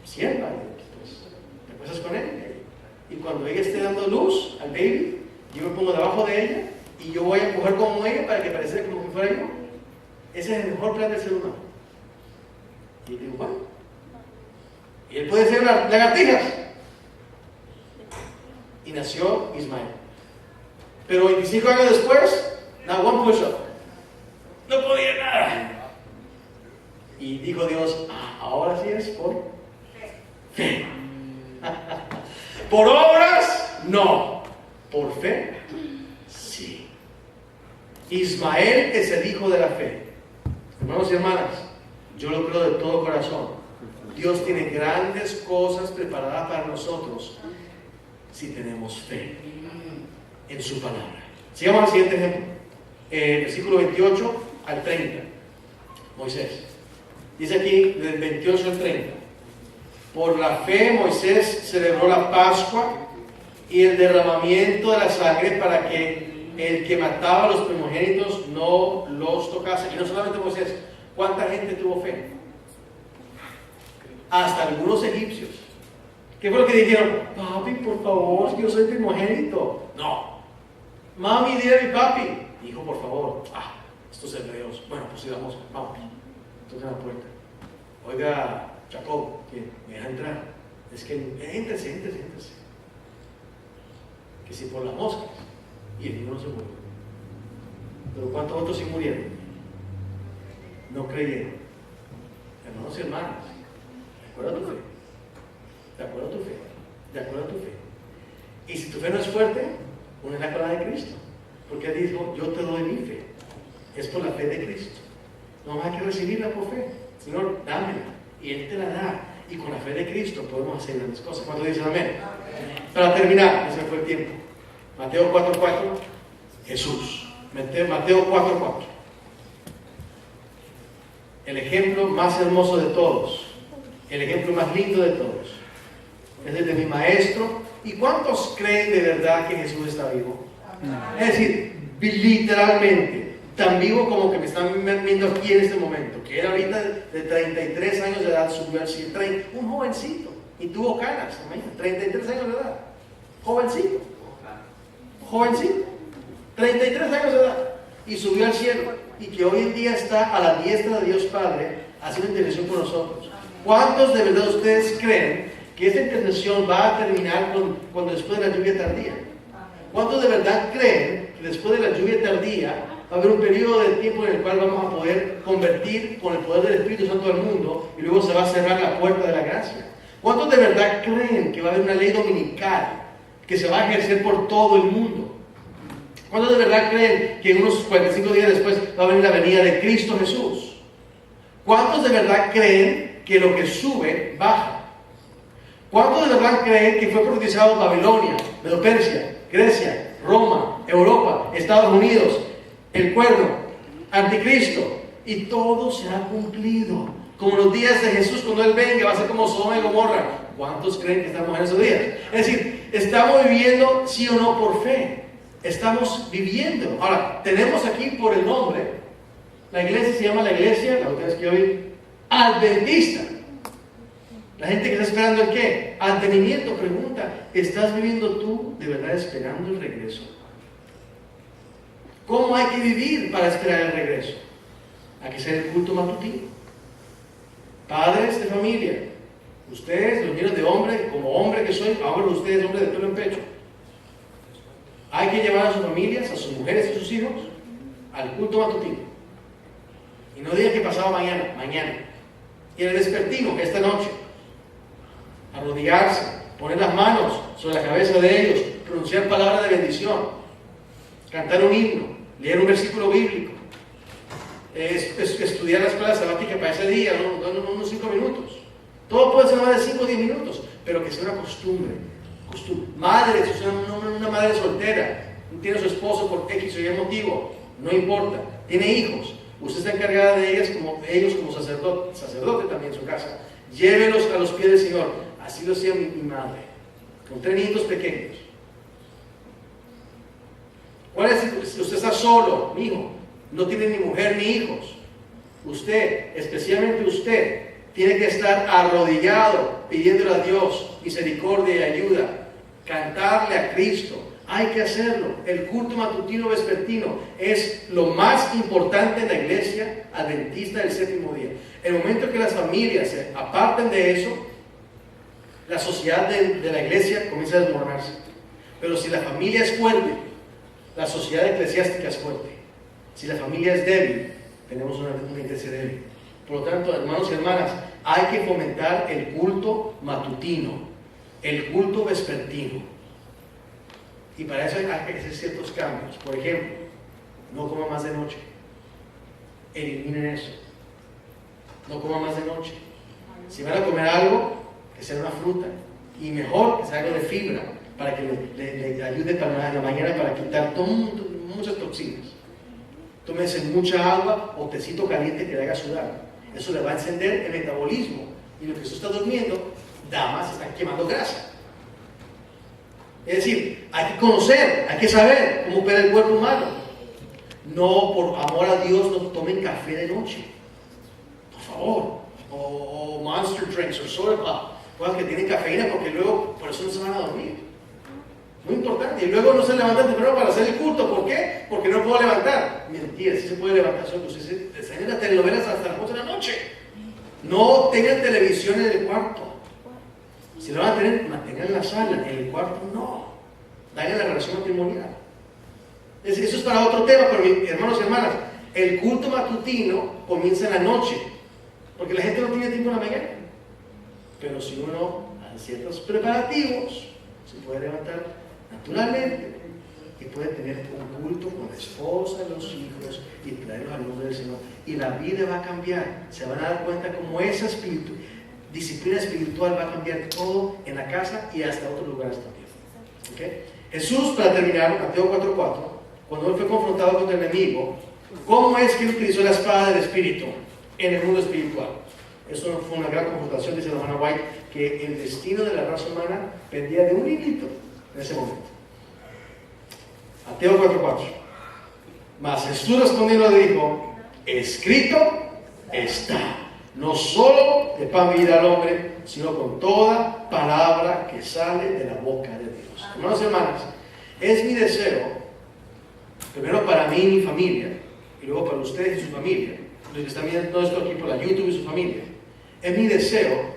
sierva, pues te acuestas con él, y cuando ella esté dando luz al baby, yo me pongo debajo de ella, y yo voy a empujar como ella para que parezca como que fuera yo. Ese es el mejor plan del ser humano. Y digo, bueno, y él puede ser lagartijas. Y nació Ismael. Pero 25 años después, now one push-up. No podía nada. Y dijo Dios, ahora sí es por fe. Por obras, no. Por fe, sí. Ismael es el hijo de la fe. Hermanos y hermanas, yo lo creo de todo corazón. Dios tiene grandes cosas preparadas para nosotros si tenemos fe en su palabra. Sigamos al siguiente ejemplo. Versículo 28 al 30. Moisés. Dice aquí, del 28 al 30. Por la fe Moisés celebró la Pascua y el derramamiento de la sangre para que el que mataba a los primogénitos no los tocase. Y no solamente Moisés, ¿cuánta gente tuvo fe? Hasta algunos egipcios. ¿Qué fue lo que dijeron? Papi, por favor, yo soy primogénito. No. Mami, dile a mi papi. Hijo, por favor. Estos hebreos. Bueno, pues sí, vamos. Toca la puerta. Oiga, Jacob, que me deja entrar. Es que, éntrese. Que si por las moscas. Y el niño no se murió. Pero ¿cuántos otros sí murieron? No creyeron. Hermanos y hermanas, de acuerdo a tu fe. De acuerdo a tu fe. Y si tu fe no es fuerte, únela con la de Cristo. Porque Él dijo, yo te doy mi fe. Es por la fe de Cristo. No hay que recibirla por fe. Señor, dámela. Y Él te la da. Y con la fe de Cristo podemos hacer grandes cosas. ¿Cuántos dicen amén? Para terminar, ese fue el tiempo. Mateo 4:4, Jesús. Mateo 4:4. El ejemplo más hermoso de todos el ejemplo más lindo de todos. Es el de mi maestro. ¿Y cuántos creen de verdad que Jesús está vivo? Es decir, literalmente, tan vivo como que me están viendo aquí en este momento, que era ahorita de 33 años de edad, subió al cielo, un jovencito, y tuvo canas, imagínate, 33 años de edad, jovencito, 33 años de edad, y subió al cielo, y que hoy en día está a la diestra de Dios Padre, haciendo intercesión por nosotros. ¿Cuántos de verdad ustedes creen que esta intercesión va a terminar cuando después de la lluvia tardía? ¿Cuántos de verdad creen que después de la lluvia tardía va a haber un periodo de tiempo en el cual vamos a poder convertir con el poder del Espíritu Santo al mundo y luego se va a cerrar la puerta de la gracia? ¿Cuántos de verdad creen que va a haber una ley dominical que se va a ejercer por todo el mundo? ¿Cuántos de verdad creen que unos 45 días después va a venir la venida de Cristo Jesús? ¿Cuántos de verdad creen que lo que sube baja? ¿Cuántos de verdad creen que fue profetizado Babilonia, Medo-Persia, Grecia, Roma, Europa, Estados Unidos, el cuerno, Anticristo, y todo se ha cumplido? Como los días de Jesús cuando Él venga, va a ser como Sodoma y Gomorra. ¿Cuántos creen que estamos en esos días? Es decir, ¿estamos viviendo sí o no por fe? Estamos viviendo. Ahora, tenemos aquí por el nombre, la iglesia se llama la iglesia, la última vez que oí, Adventista. La gente que está esperando el qué? Advenimiento. Pregunta, ¿estás viviendo tú de verdad esperando el regreso? ¿Cómo hay que vivir para esperar el regreso? Hay que hacer el culto matutino. Padres de familia, ustedes, los niños de hombre, como hombre que soy, hablo de ustedes, hombre de pelo en pecho. Hay que llevar a sus familias, a sus mujeres y a sus hijos al culto matutino. Y no digan que pasado mañana. Y en el despertino, que esta noche, arrodillarse, poner las manos sobre la cabeza de ellos, pronunciar palabras de bendición, cantar un himno, leer un versículo bíblico, estudiar la escuela sabática para ese día, unos 5 minutos. Todo puede ser más de 5 o 10 minutos, pero que sea una costumbre. Madre, si es una madre soltera, tiene a su esposo por X o Y motivo, no importa, tiene hijos, usted está encargada de ellos como sacerdote también en su casa. Llévelos a los pies del Señor. Así lo hacía mi madre, con 3 niños pequeños. Si usted está solo, mi hijo, no tiene ni mujer ni hijos, usted, especialmente usted, tiene que estar arrodillado, pidiéndole a Dios misericordia y ayuda, cantarle a Cristo. Hay que hacerlo. El culto matutino vespertino es lo más importante en la iglesia adventista del séptimo día. El momento que las familias se aparten de eso, la sociedad de la iglesia comienza a desmoronarse. Pero si la familia es fuerte, la sociedad eclesiástica es fuerte. Si la familia es débil, tenemos una iglesia débil. Por lo tanto, hermanos y hermanas, hay que fomentar el culto matutino, el culto vespertino. Y para eso hay que hacer ciertos cambios. Por ejemplo, no coma más de noche. Eliminen eso. No coma más de noche. Si van a comer algo, que sea una fruta. Y mejor que sea algo de fibra, para que le ayude para en la mañana para quitar muchas toxinas. Tómense mucha agua o tecito caliente que le haga sudar. Eso le va a encender el metabolismo. Y lo que usted está durmiendo, damas, están quemando grasa. Es decir, hay que conocer, hay que saber cómo opera el cuerpo humano. No, por amor a Dios, no tomen café de noche. Por favor. O Monster Drinks o Soda Pop. Cosas que tienen cafeína porque luego por eso no se van a dormir. Muy importante. Y luego no se levantan temprano para hacer el culto. ¿Por qué? Porque no puedo levantar. Mentira, sí se puede levantar solo. Ustedes están en las telenovelas hasta las 8 de la noche. No tengan televisión en el cuarto. Si lo van a tener, mantengan en la sala. En el cuarto no. Dañan la relación matrimonial. Eso es para otro tema, pero hermanos y hermanas, el culto matutino comienza en la noche. Porque la gente no tiene tiempo en la mañana. Pero si uno hace ciertos preparativos, se puede levantar naturalmente y puede tener un culto con la esposa, los hijos y traerlos al nombre del Señor. Y la vida va a cambiar. Se van a dar cuenta cómo esa disciplina espiritual va a cambiar todo en la casa y hasta otros lugares también. ¿Okay? Jesús, para terminar, Mateo 4:4, cuando él fue confrontado con el enemigo, ¿cómo es que él utilizó la espada del Espíritu en el mundo espiritual? Eso fue una gran confrontación, dice la hermana White, que el destino de la raza humana pendía de un hilito en ese momento. Mateo 4:4. Mas Jesús respondiendo le dijo, escrito está, no solo de pan vivirá el hombre, sino con toda palabra que sale de la boca de Dios. Hermanos y hermanas, es mi deseo, primero para mí y mi familia, y luego para ustedes y su familia, los que están viendo todo esto aquí por la YouTube y su familia, es mi deseo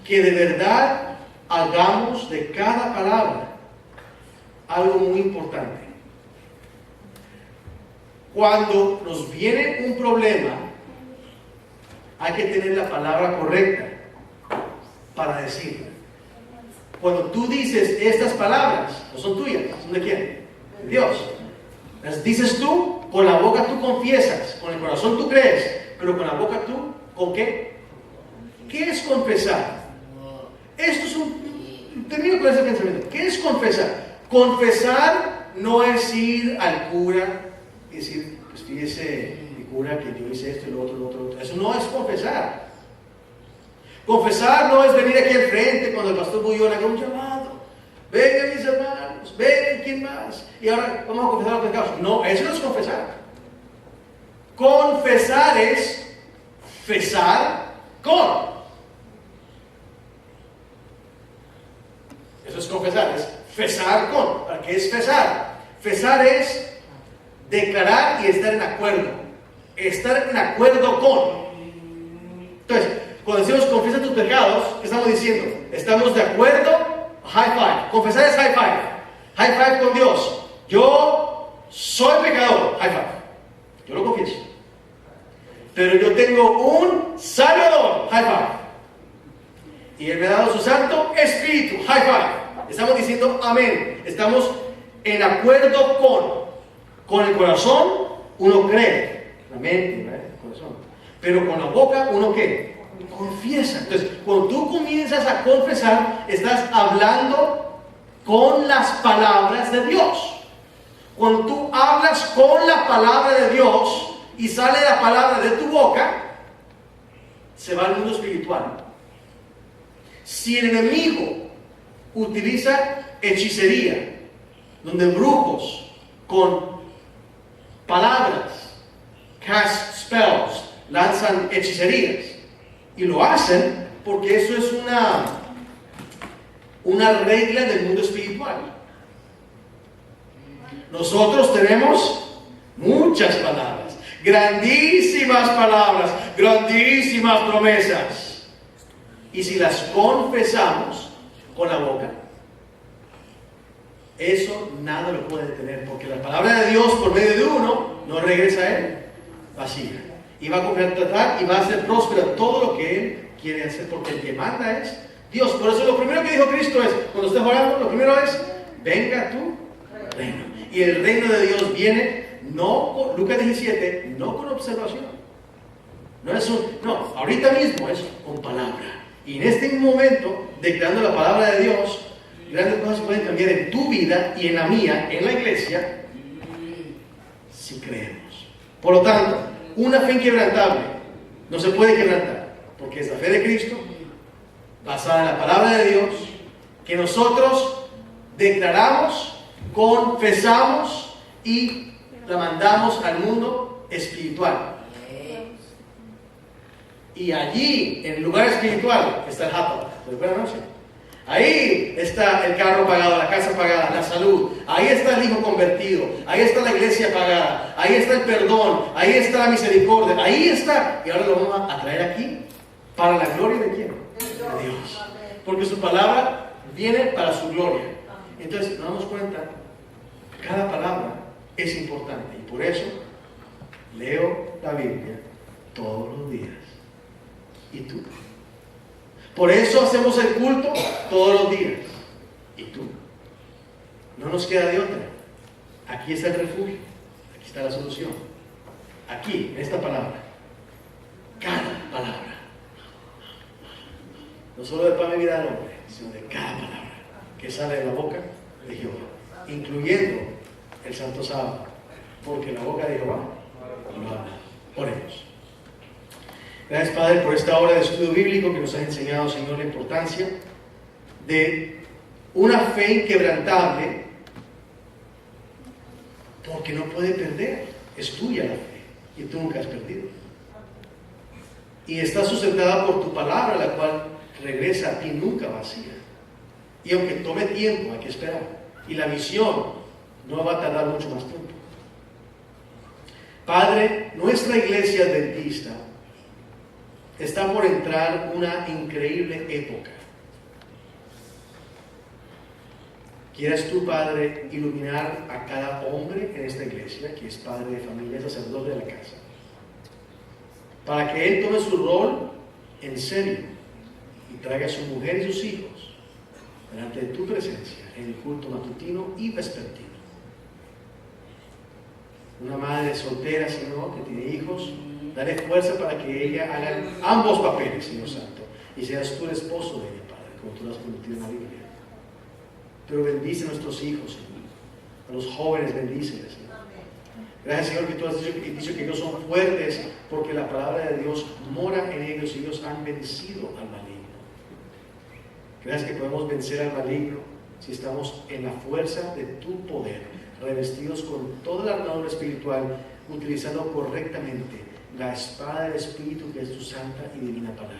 que de verdad hagamos de cada palabra algo muy importante. Cuando nos viene un problema, hay que tener la palabra correcta para decirla. Cuando tú dices estas palabras, no son tuyas, ¿son de quién? De Dios. Las dices tú, con la boca tú confiesas, con el corazón tú crees, pero con la boca tú, ¿con qué? ¿Qué es confesar? Esto es termino con ese pensamiento. ¿Qué es confesar? Confesar no es ir al cura y decir, pues fíjese, mi cura, que yo hice esto y lo otro. Eso no es confesar. Confesar no es venir aquí al frente cuando el pastor Bullón haga un llamado. Vengan mis hermanos, vengan quién más. Y ahora vamos a confesar los pecados. No, eso no es confesar. Confesar es fesar con. Eso es confesar, es fesar con. ¿Para qué es fesar? Fesar es declarar y estar en acuerdo. Estar en acuerdo con. Entonces, cuando decimos confiesa tus pecados, ¿qué estamos diciendo? Estamos de acuerdo, high five. Confesar es high five. High five con Dios. Yo soy pecador, high five. Yo lo confieso. Pero yo tengo un Salvador, high five. Y Él me ha dado su Santo Espíritu, high five. Estamos diciendo amén. Estamos en acuerdo con el corazón, uno cree. La mente, ¿verdad? El corazón. Pero con la boca, ¿uno qué? Confiesa. Entonces, cuando tú comienzas a confesar, estás hablando con las palabras de Dios. Cuando tú hablas con la palabra de Dios y sale la palabra de tu boca, se va al mundo espiritual. Si el enemigo utiliza hechicería, donde brujos con palabras, cast spells, lanzan hechicerías, y lo hacen porque eso es una regla del mundo espiritual. Nosotros tenemos muchas palabras, grandísimas promesas, y si las confesamos con la boca, eso nada lo puede detener, porque la palabra de Dios por medio de uno no regresa a Él vacía, y va a completar y va a hacer próspero todo lo que Él quiere hacer, porque el que manda es Dios. Por eso lo primero que dijo Cristo es, cuando estés orando, lo primero es, venga tu reino. Y el reino de Dios viene, no, Lucas 17, no con observación. No, ahorita mismo es con palabra. Y en este momento, declarando la palabra de Dios, grandes cosas pueden cambiar en tu vida y en la mía, en la iglesia, si creemos. Por lo tanto, una fe inquebrantable no se puede quebrantar, porque es la fe de Cristo, basada en la palabra de Dios, que nosotros declaramos, confesamos y la mandamos al mundo espiritual. Y allí, en el lugar espiritual, está el Hapa. ¿Recuerdan? Ahí está el carro pagado, la casa pagada, la salud. Ahí está el hijo convertido. Ahí está la iglesia pagada. Ahí está el perdón. Ahí está la misericordia. Ahí está. Y ahora lo vamos a traer aquí para la gloria de ¿quién? De Dios. Porque su palabra viene para su gloria. Entonces nos damos cuenta, cada palabra es importante. Y por eso leo la Biblia todos los días. ¿Y tú? Por eso hacemos el culto todos los días. ¿Y tú? No nos queda de otra. Aquí está el refugio. Aquí está la solución. Aquí, en esta palabra. Cada palabra. No solo de pan vivirá el hombre, sino de cada palabra que sale de la boca de Jehová. Incluyendo el santo sábado. Porque la boca de Jehová lo habla. Oremos. Gracias, Padre, por esta hora de estudio bíblico que nos has enseñado, Señor, la importancia de una fe inquebrantable, porque no puede perder. Es tuya la fe y tú nunca has perdido. Y está sustentada por tu palabra, la cual regresa a ti nunca vacía. Y aunque tome tiempo, hay que esperar. Y la misión no va a tardar mucho más tiempo. Padre, nuestra iglesia adventista está por entrar una increíble época. Quieras tú, Padre, iluminar a cada hombre en esta iglesia, que es padre de familia, sacerdote de la casa, para que él tome su rol en serio y traiga a su mujer y sus hijos delante de tu presencia en el culto matutino y vespertino. Una madre soltera, Señor, que tiene hijos, dale fuerza para que ella haga ambos papeles, Señor Santo, y seas tú el esposo de ella, Padre, como tú lo has prometido en la Biblia. Pero bendice a nuestros hijos, Señor. A los jóvenes, bendíceles, Señor. Gracias, Señor, que tú has dicho que ellos son fuertes porque la palabra de Dios mora en ellos y ellos han vencido al maligno. Gracias que podemos vencer al maligno si estamos en la fuerza de tu poder, revestidos con toda la armadura espiritual, utilizando correctamente la espada del Espíritu, que es tu santa y divina palabra.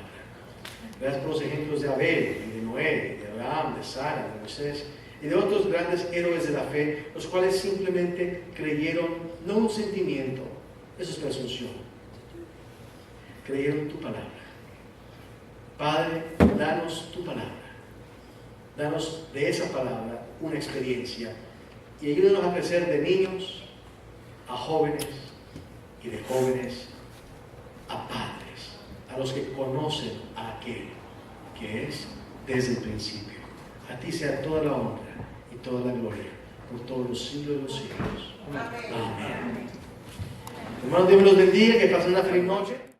Gracias por los ejemplos de Abel, y de Noé, de Abraham, de Sara, de Moisés y de otros grandes héroes de la fe, los cuales simplemente creyeron, no un sentimiento, eso es presunción, creyeron tu palabra. Padre, danos tu palabra, danos de esa palabra una experiencia y ayúdanos a crecer de niños a jóvenes y de jóvenes a padres, a los que conocen a aquel que es desde el principio. A ti sea toda la honra y toda la gloria por todos los siglos de los siglos. Amén. Hermanos, Dios los bendiga, que pasen una feliz noche.